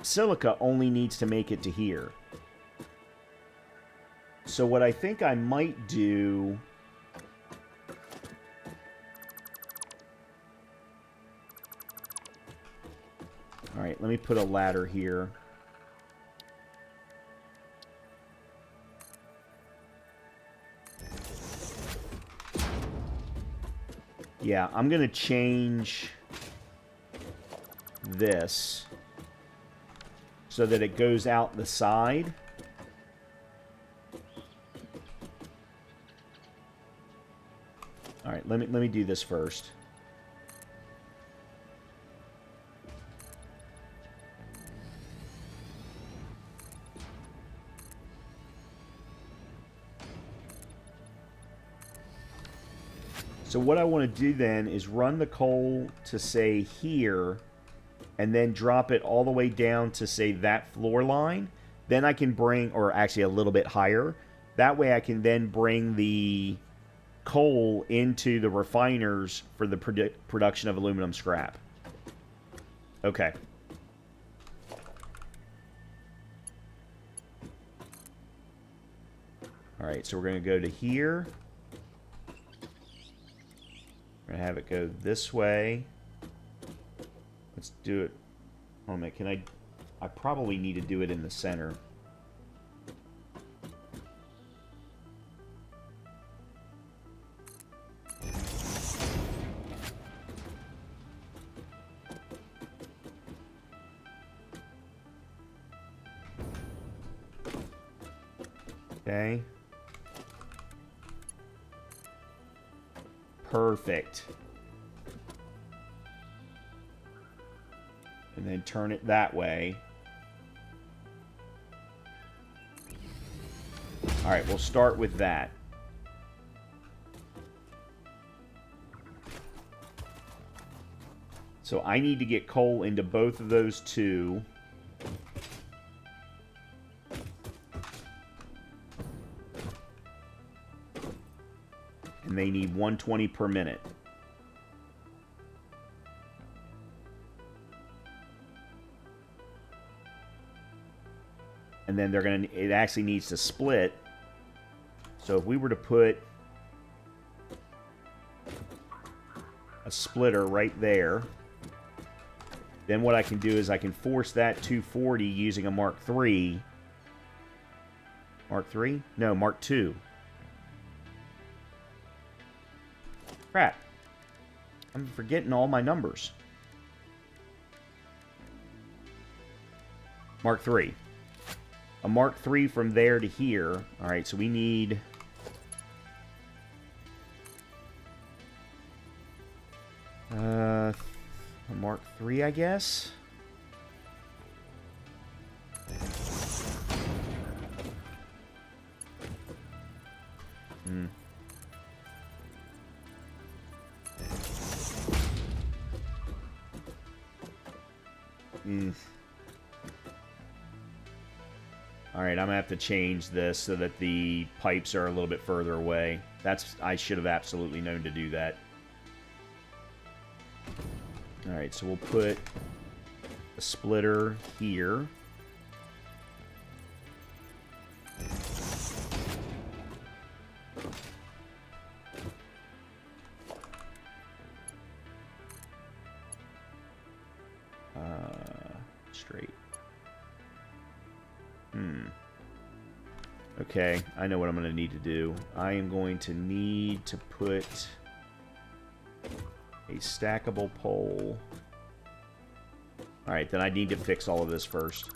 silica only needs to make it to here. So what I think I might do... Alright, let me put a ladder here. Yeah, I'm going to change this so that it goes out the side. All right, let me do this first. So what I want to do then is run the coal to, say, here, and then drop it all the way down to, say, that floor line. Then I can bring, or actually a little bit higher. That way I can then bring the coal into the refiners for the production of aluminum scrap. Okay. Alright, so we're going to go to here. We're going to have it go this way. Let's do it. Oh, man, can I probably need to do it in the center. Okay. Perfect. And then turn it that way. Alright, we'll start with that. So I need to get coal into both of those two. And they need 120 per minute. And then it actually needs to split. So if we were to put a splitter right there, then what I can do is I can force that 240 using a Mark III. Mark III? No, Mark II. Crap. I'm forgetting all my numbers. Mark III. A Mark III from there to here. Alright, so we need... a Mark III, I guess? Alright, I'm going to have to change this so that the pipes are a little bit further away. I should have absolutely known to do that. Alright, so we'll put a splitter here. Straight. Okay, I know what I'm going to need to do. I am going to need to put a stackable pole. Alright, then I need to fix all of this first.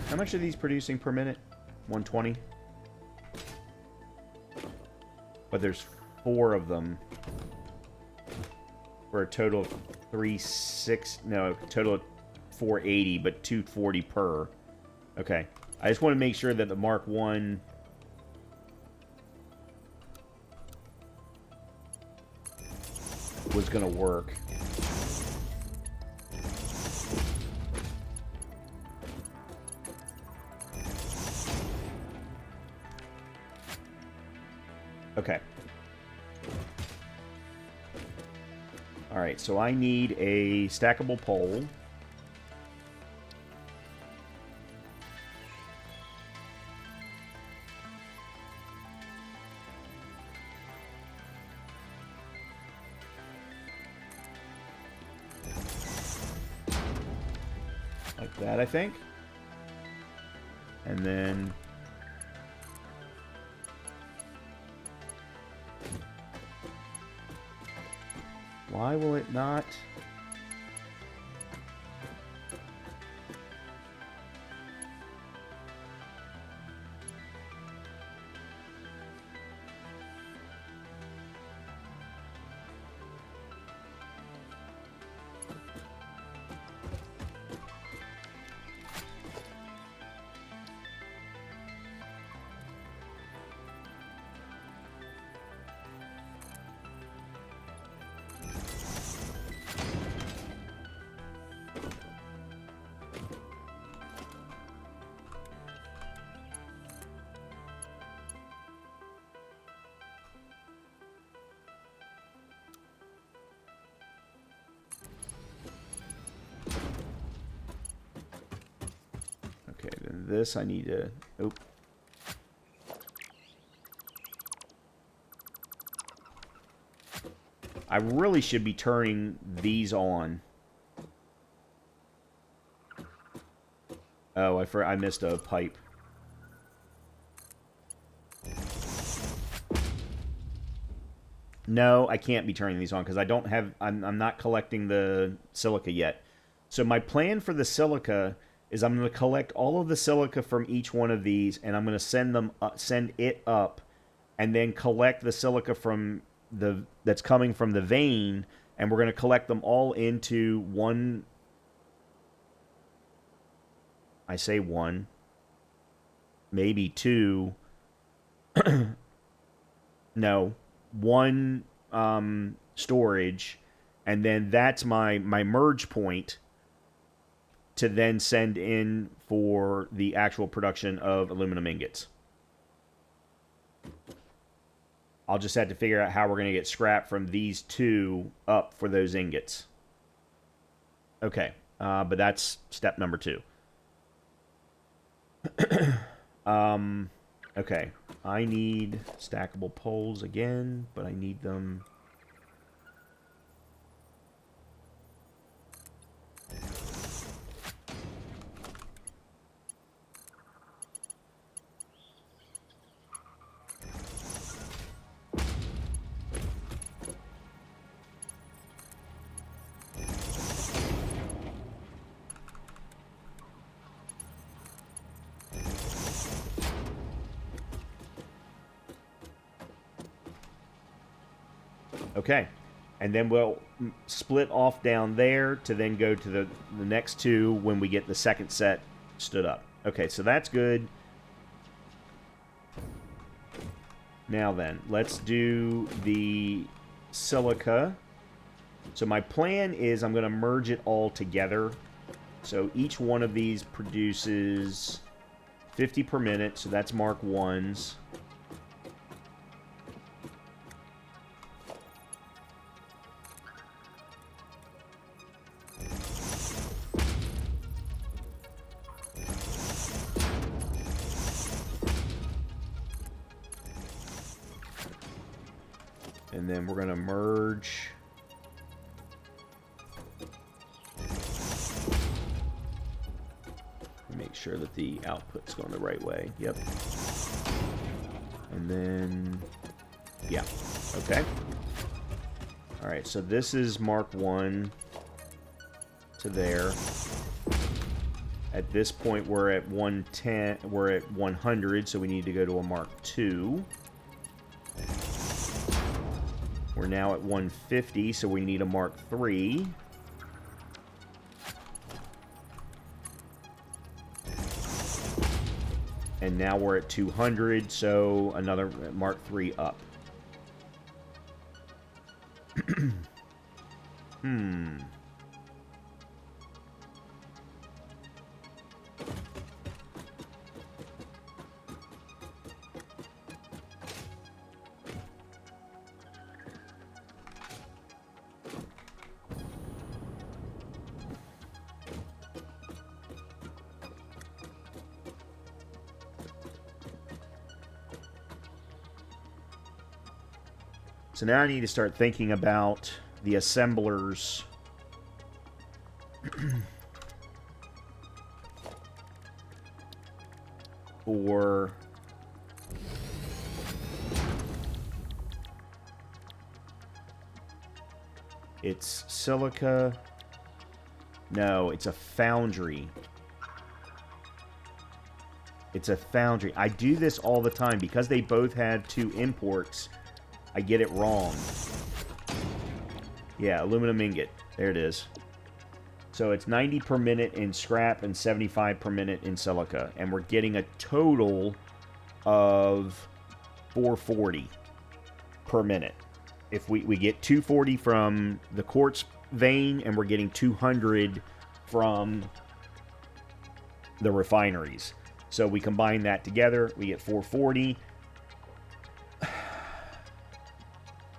How much are these producing per minute? 120? But there's 4 of them. For a total of 480, but 240 per. Okay. I just want to make sure that the Mark 1 was going to work. Okay. Alright, so I need a stackable pole. Like that, I think. And then... why will it not? Okay, then this I need to... oop. I really should be turning these on. Oh, I missed a pipe. No, I can't be turning these on because I don't have... I'm not collecting the silica yet. So my plan for the silica is I'm going to collect all of the silica from each one of these, and I'm going to send it up, and then collect the silica from that's coming from the vein, and we're going to collect them all into one. I say one, maybe two. No, one storage, and then that's my merge point to then send in for the actual production of aluminum ingots. I'll just have to figure out how we're going to get scrap from these two up for those ingots. Okay, but that's step number 2. Okay, I need stackable poles again, but I need them... Okay, and then we'll split off down there to then go to the next 2 when we get the second set stood up. Okay, so that's good. Now then, let's do the silica. So my plan is I'm going to merge it all together. So each one of these produces 50 per minute, so that's Mark 1s. And then we're going to merge. Make sure that the output's going the right way. Yep. And then, yeah. Okay. All right, so this is Mark 1 to there. At this point, we're at 110. We're at 100, so we need to go to a Mark 2. We're now at 150, so we need a Mark 3. And now we're at 200, so another Mark 3 up. So now I need to start thinking about the assemblers for it's silica. No, it's a foundry. It's a foundry. I do this all the time because they both have two imports. I get it wrong. Yeah, aluminum ingot. There it is. So it's 90 per minute in scrap and 75 per minute in silica. And we're getting a total of 440 per minute. If we get 240 from the quartz vein, and we're getting 200 from the refineries. So we combine that together, we get 440.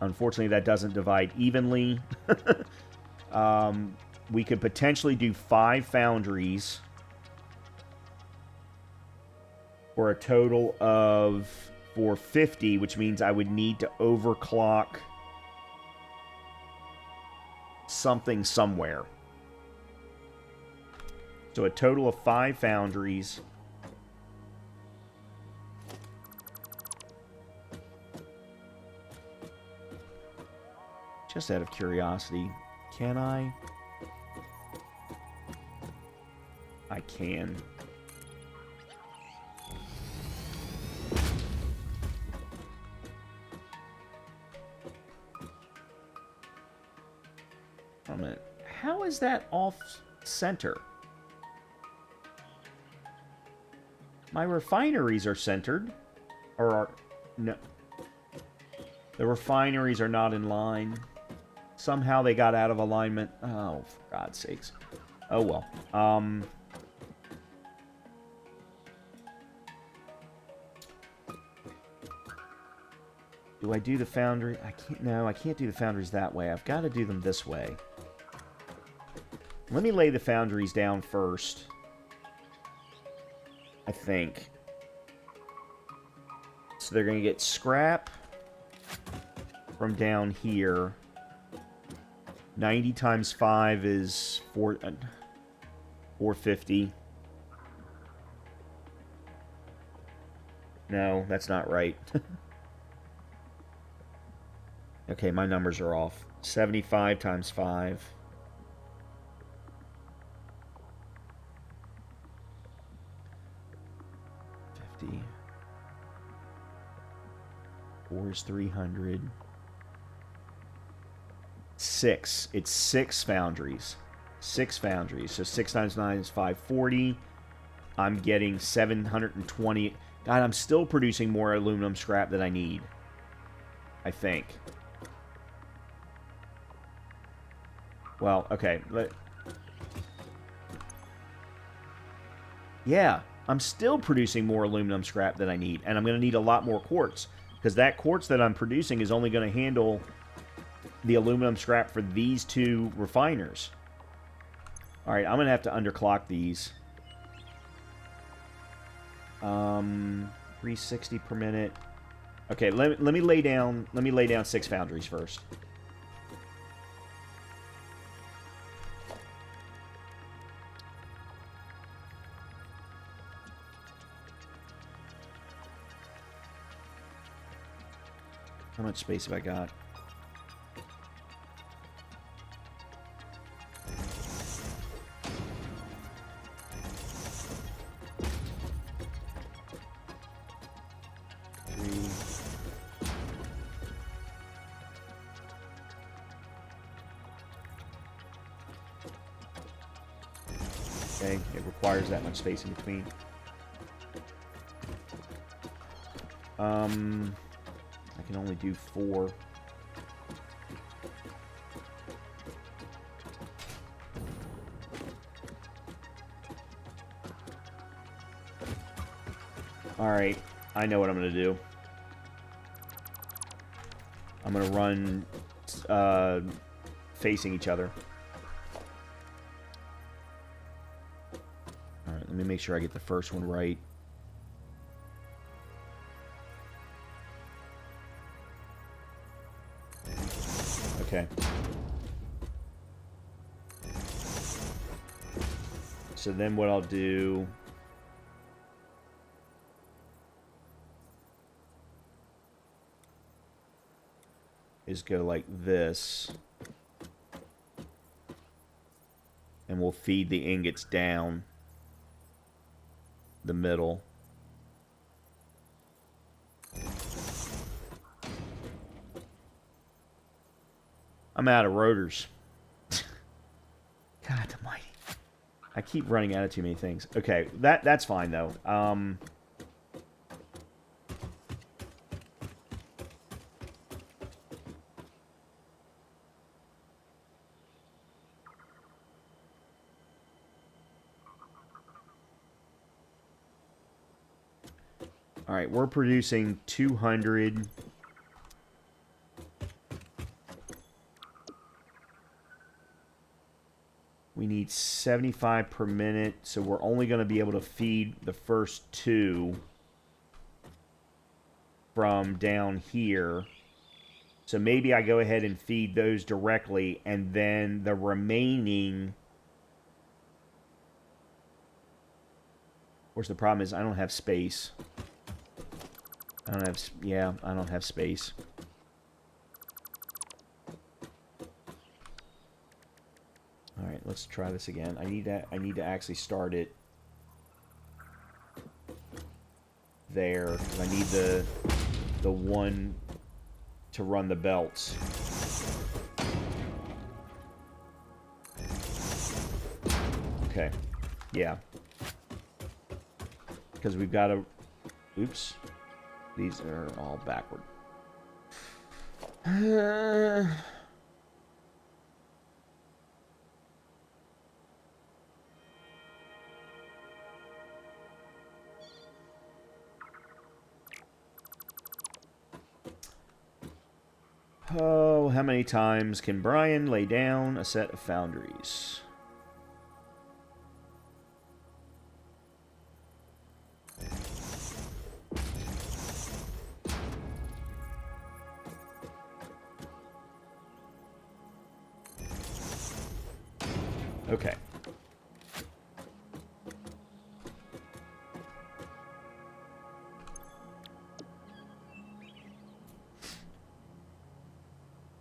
Unfortunately, that doesn't divide evenly. We could potentially do 5 foundries for a total of 450, which means I would need to overclock something somewhere. So a total of 5 foundries. Just out of curiosity, can I? I can. Wait a minute. How is that off center? My refineries are centered. Or are... No. The refineries are not in line. Somehow they got out of alignment. Oh, for God's sakes. Oh, well. Do I do the foundry? I can't. No, I can't do the foundries that way. I've got to do them this way. Let me lay the foundries down first. I think. So they're going to get scrap from down here. 90 times 5 is 450. No, that's not right. Okay, my numbers are off. 75 times 5. 50. 4 is 300. 6. It's 6 foundries. 6 foundries. So 6 times 9 is 540. I'm getting 720. God, I'm still producing more aluminum scrap than I need. I think. Well, okay. Yeah, I'm still producing more aluminum scrap than I need, and I'm going to need a lot more quartz, because that quartz that I'm producing is only going to handle the aluminum scrap for these 2 refiners. Alright, I'm going to have to underclock these. 360 per minute. Okay, let me lay down 6 foundries first. How much space have I got? Okay, it requires that much space in between. I can only do 4. Alright, I know what I'm going to do. I'm going to run facing each other. Alright, let me make sure I get the first one right. Okay. So then what I'll do is go like this. And we'll feed the ingots down the middle. I'm out of rotors. God almighty. I keep running out of too many things. Okay, that's fine though. All right, we're producing 200. We need 75 per minute, so we're only going to be able to feed the first 2 from down here. So maybe I go ahead and feed those directly, and then the remaining... Of course, the problem is I don't have space. I don't have... Yeah, I don't have space. All right, let's try this again. I need to actually start it there, because I need the one to run the belts. Okay. Yeah. Because we've got to... Oops. These are all backward. Oh, how many times can Brian lay down a set of foundries? Okay.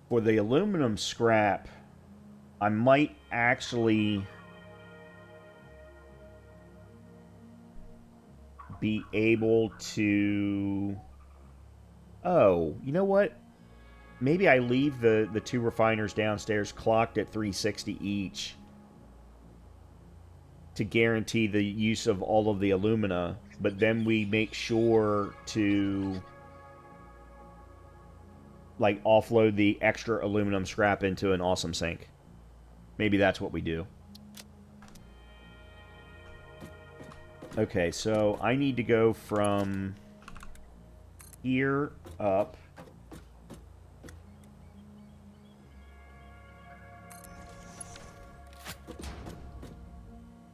For the aluminum scrap, I might actually be able to... Oh, you know what? Maybe I leave the 2 refiners downstairs clocked at 360 each to guarantee the use of all of the alumina, but then we make sure to... like offload the extra aluminum scrap into an awesome sink. Maybe that's what we do. Okay, so I need to go from here up.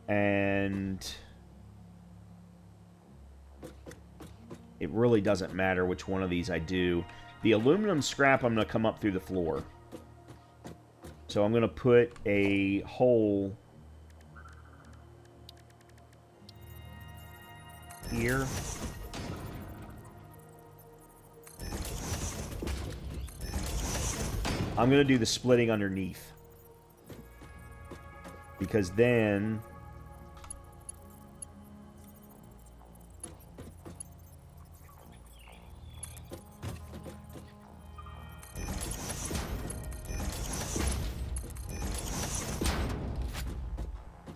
And it really doesn't matter which one of these I do. The aluminum scrap, I'm going to come up through the floor. So I'm going to put a hole here. I'm going to do the splitting underneath. Because then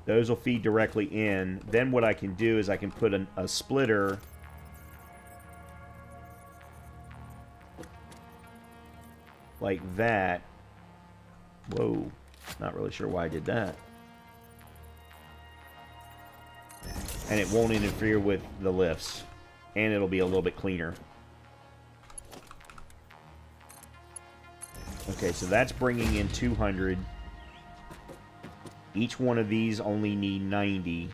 those will feed directly in. Then what I can do is I can put a splitter like that. Whoa. Not really sure why I did that. And it won't interfere with the lifts. And it'll be a little bit cleaner. Okay, so that's bringing in 200. Each one of these only need 90.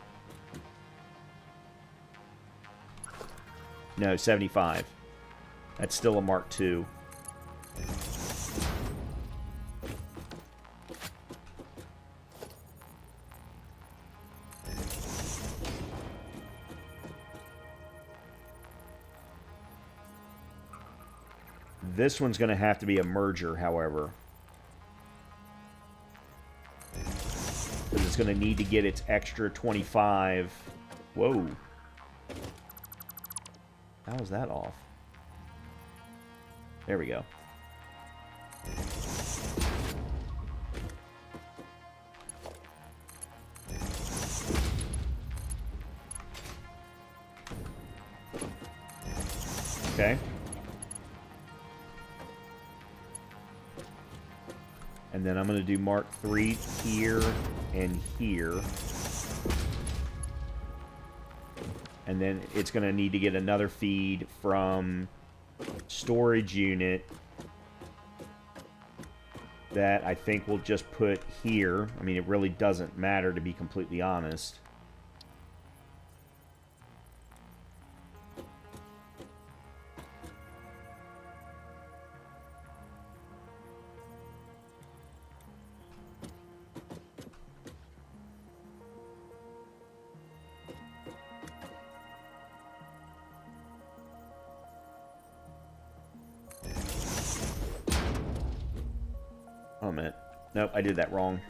No, 75. That's still a Mark II. This one's going to have to be a merger, however. Because it's going to need to get its extra 25. Whoa. How is that off? There we go. Okay. And then I'm going to do Mark III here and here. And then it's going to need to get another feed from storage unit that I think we'll just put here. I mean, it really doesn't matter, to be completely honest. Oh, a minute. Nope, I did that wrong.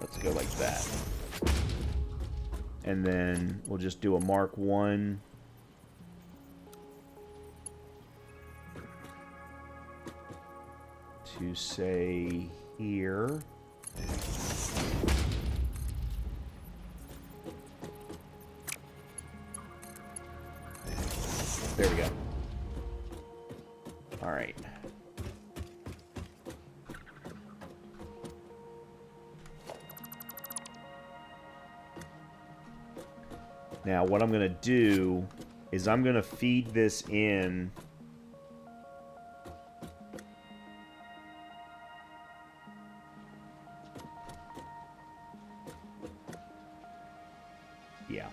Let's go like that. And then we'll just do a Mark I. To say here. There we go. All right. Now, what I'm going to do is I'm going to feed this in. Yeah.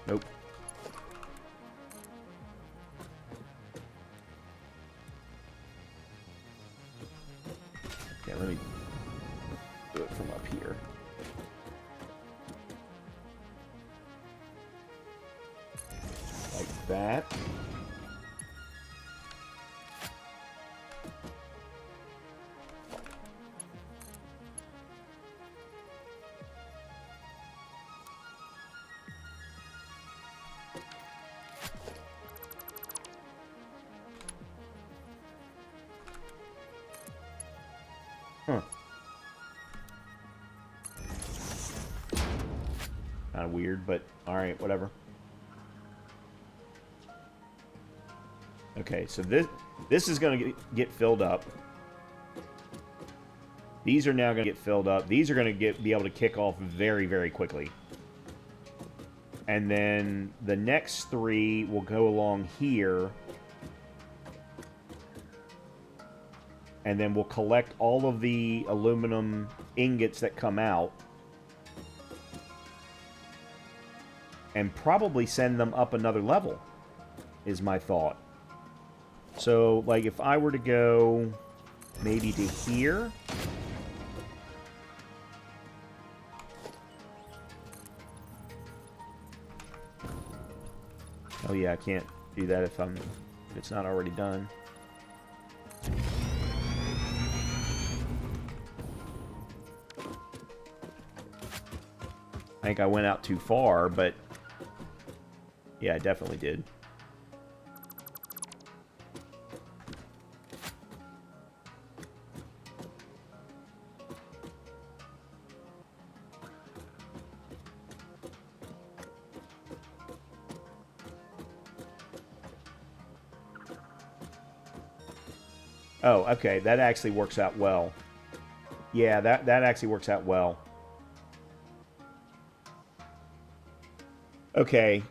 Nope. Okay, let me do it from up here. Like that. Huh. of weird, but alright, whatever. Okay, so this is going to get filled up. These are now going to get filled up. These are going to be able to kick off very, very quickly. And then the next 3 will go along here. And then we'll collect all of the aluminum ingots that come out. And probably send them up another level, is my thought. So, like, if I were to go maybe to here. Oh yeah, I can't do that if it's not already done. I think I went out too far, but yeah, I definitely did. Oh, okay, that actually works out well. Yeah, that actually works out well. Okay.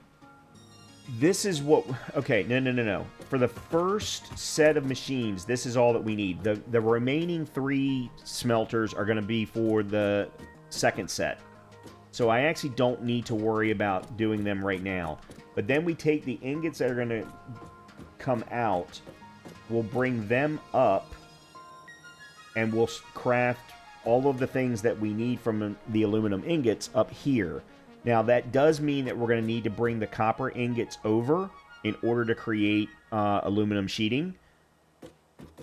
This is what... Okay, no. For the first set of machines, this is all that we need. The remaining 3 smelters are going to be for the second set. So I actually don't need to worry about doing them right now. But then we take the ingots that are going to come out... We'll bring them up, and we'll craft all of the things that we need from the aluminum ingots up here. Now, that does mean that we're going to need to bring the copper ingots over in order to create aluminum sheeting.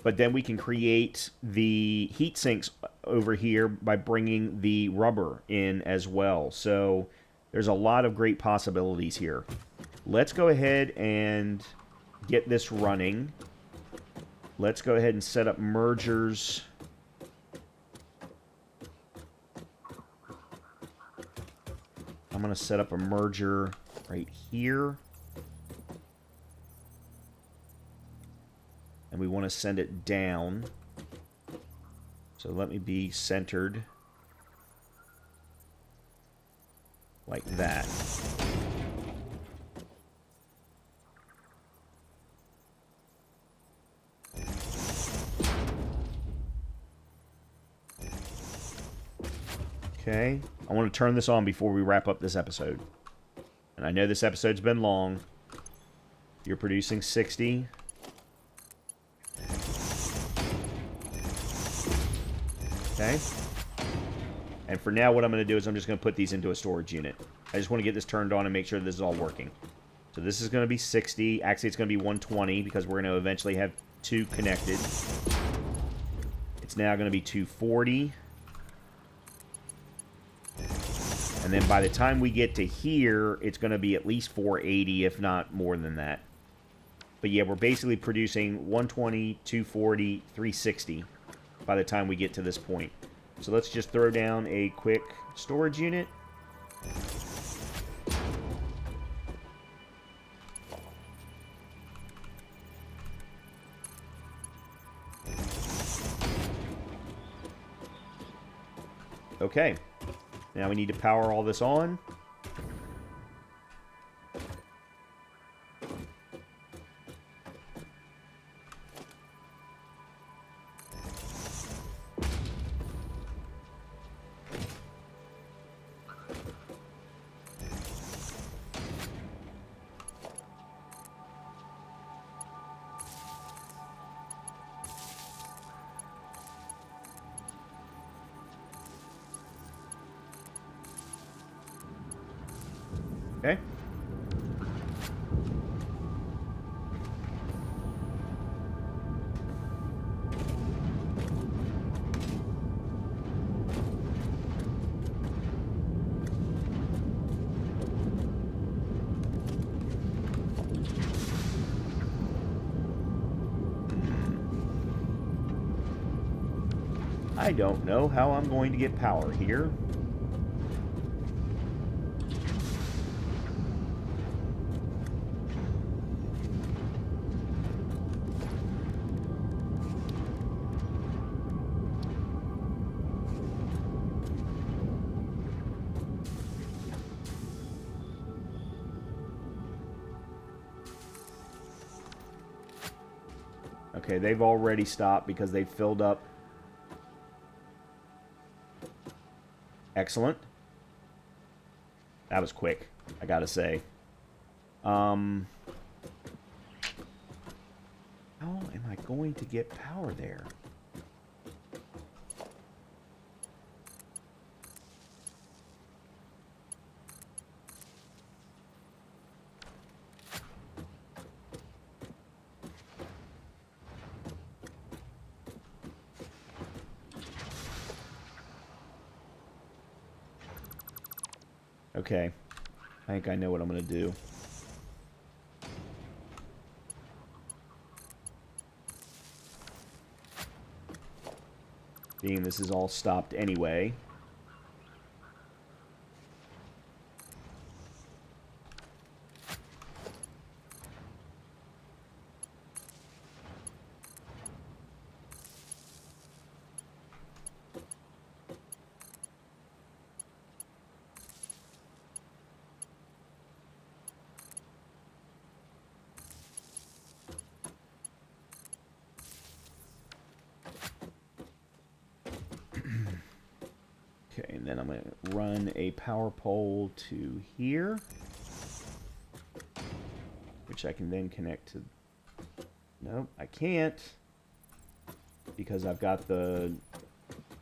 But then we can create the heat sinks over here by bringing the rubber in as well. So there's a lot of great possibilities here. Let's go ahead and get this running. Let's go ahead and set up mergers. I'm going to set up a merger right here. And we want to send it down. So let me be centered like that. Okay, I want to turn this on before we wrap up this episode. And I know this episode's been long. You're producing 60. Okay. And for now, what I'm going to do is I'm just going to put these into a storage unit. I just want to get this turned on and make sure this is all working. So this is going to be 60. Actually, it's going to be 120 because we're going to eventually have 2 connected. It's now going to be 240. And then by the time we get to here, it's going to be at least 480, if not more than that. But yeah, we're basically producing 120, 240, 360 by the time we get to this point. So let's just throw down a quick storage unit. Okay. Now we need to power all this on. Okay. I don't know how I'm going to get power here. Okay, they've already stopped because they filled up. Excellent. That was quick, I gotta say. How am I going to get power there? Okay, I think I know what I'm going to do. Being this is all stopped anyway. Okay, and then I'm going to run a power pole to here, which I can then connect to... Nope, I can't, because I've got the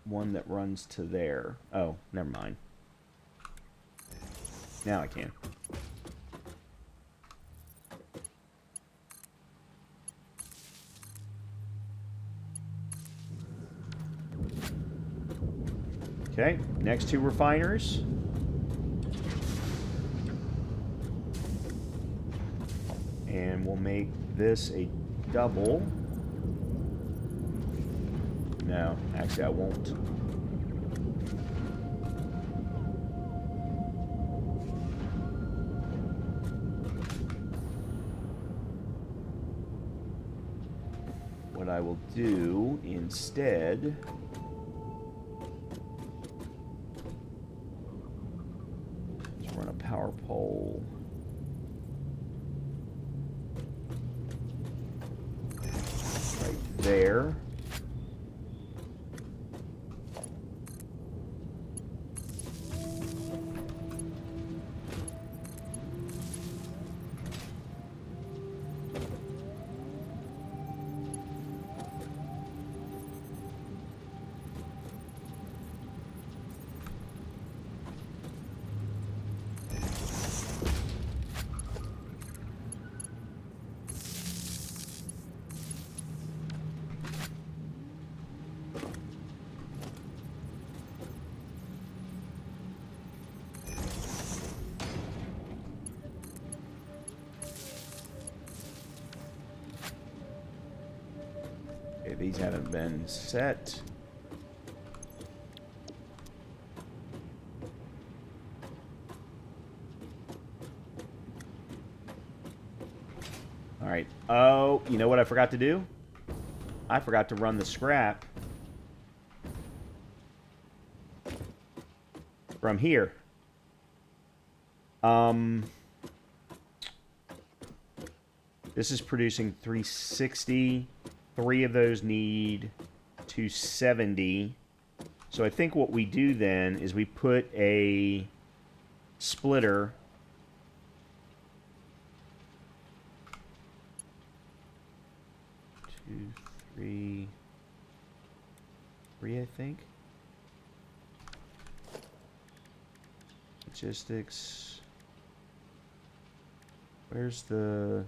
one that runs to there. Oh, never mind. Now I can. Okay, next two refiners. And we'll make this a double. No, actually I won't. What I will do instead... run a power pole right there. Okay, these haven't been set. Alright. Oh, you know what I forgot to do? I forgot to run the scrap from here. This is producing 360. 3 of those need 270. So I think what we do then is we put a splitter three, I think. Logistics. Where's the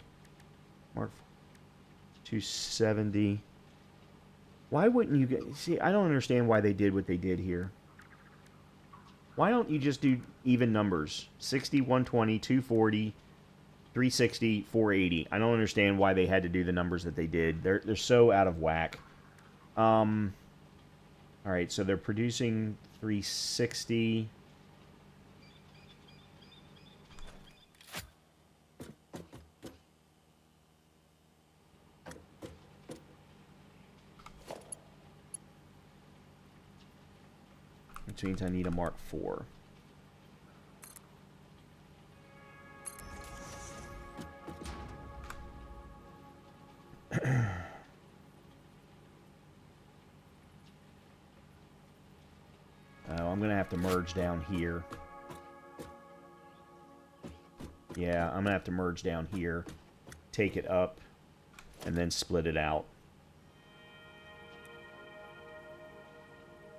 mark? 270. Why wouldn't you get... See, I don't understand why they did what they did here. Why don't you just do even numbers? 60, 120, 240, 360, 480. I don't understand why they had to do the numbers that they did. They're so out of whack. Alright, so they're producing 360... which means I need a Mark IV. I'm going to have to merge down here. Yeah, I'm going to have to merge down here, take it up, and then split it out.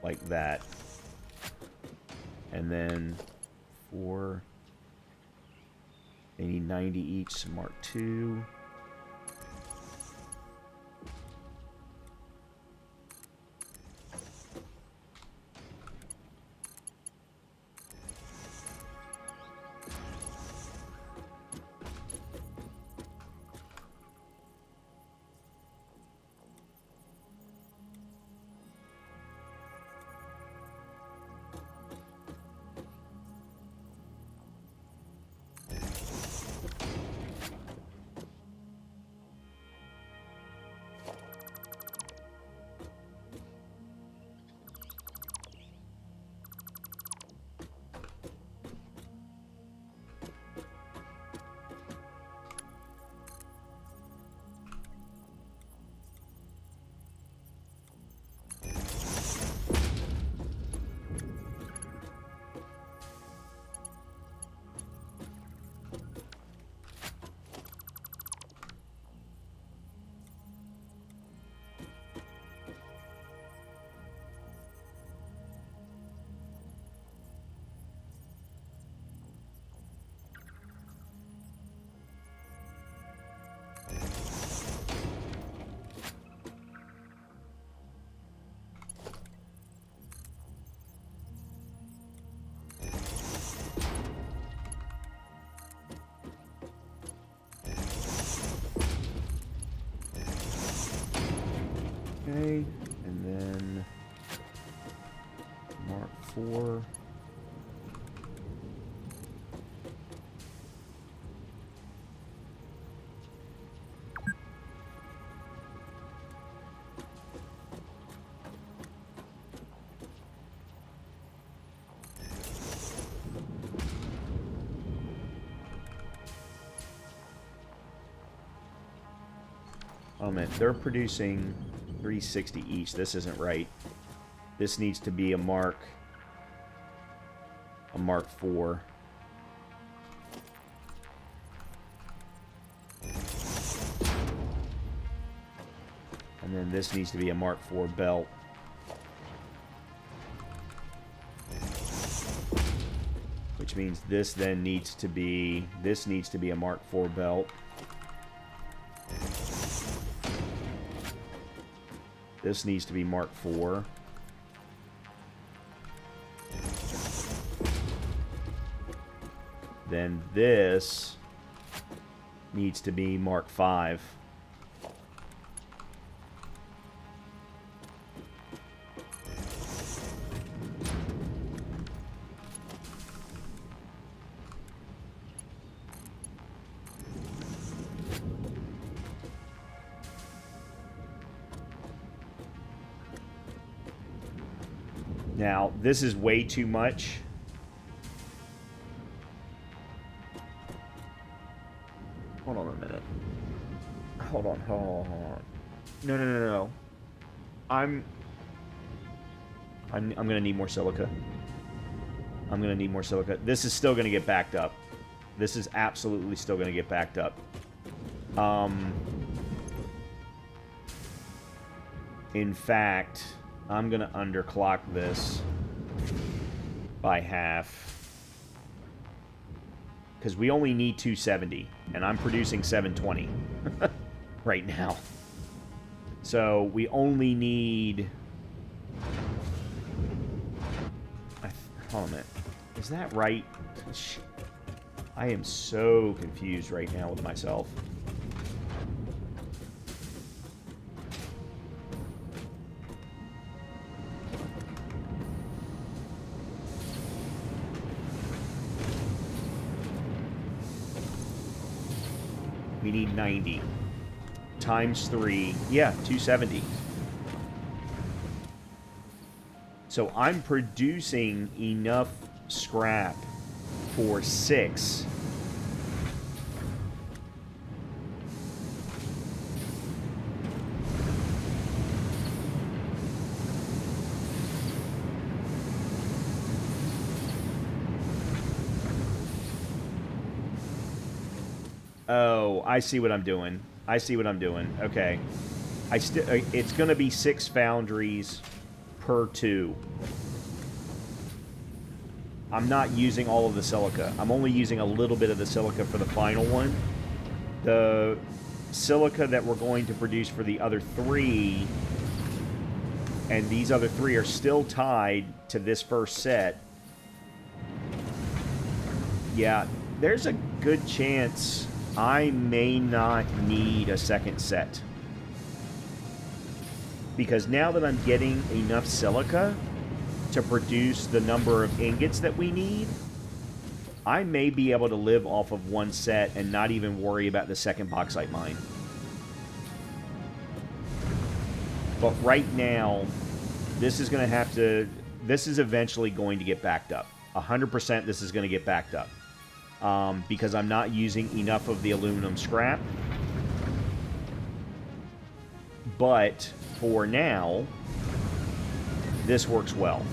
Like that. And then for... They need 90 each, so Mark II. Okay, and then Mark IV. Oh man, they're producing 360 each. This isn't right. This needs to be a Mark IV. And then this needs to be a Mark IV belt. Which means this then needs to be, this needs to be a Mark IV belt. This needs to be Mark IV. Then this needs to be Mark V. Now, this is way too much. Hold on a minute. Hold on. No. I'm gonna need more silica. I'm gonna need more silica. This is still gonna get backed up. This is absolutely still gonna get backed up. In fact, I'm gonna underclock this by half. Because we only need 270, and I'm producing 720 right now. So we only need... Hold on a minute. Is that right? I am so confused right now with myself. We need 90 times 3. Yeah, 270. So I'm producing enough scrap for 6. Oh, I see what I'm doing. I see what I'm doing. Okay. It's going to be 6 foundries per 2. I'm not using all of the silica. I'm only using a little bit of the silica for the final one. The silica that we're going to produce for the other 3, and these other 3 are still tied to this first set. Yeah, there's a good chance I may not need a second set. Because now that I'm getting enough silica to produce the number of ingots that we need, I may be able to live off of one set and not even worry about the second bauxite mine. But right now, this is going to have to... This is eventually going to get backed up. 100% this is going to get backed up. Because I'm not using enough of the aluminum scrap. But for now, this works well.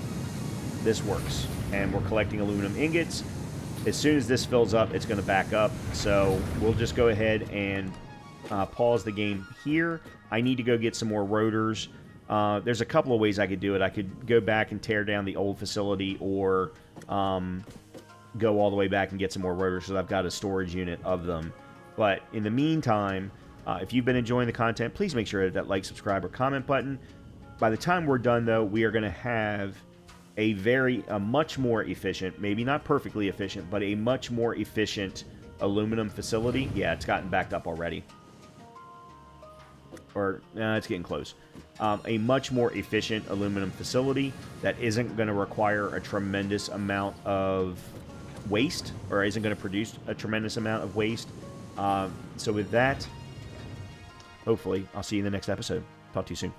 This works. And we're collecting aluminum ingots. As soon as this fills up, it's going to back up. So we'll just go ahead and pause the game here. I need to go get some more rotors. There's a couple of ways I could do it. I could go back and tear down the old facility, or go all the way back and get some more rotors, because I've got a storage unit of them. But in the meantime, if you've been enjoying the content, please make sure to hit that like, subscribe, or comment button. By the time we're done, though, we are going to have a much more efficient, maybe not perfectly efficient, but a much more efficient aluminum facility. Yeah, it's gotten backed up already. Or, it's getting close. A much more efficient aluminum facility that isn't going to require a tremendous amount of waste, or isn't going to produce a tremendous amount of waste. So with that, hopefully, I'll see you in the next episode. Talk to you soon.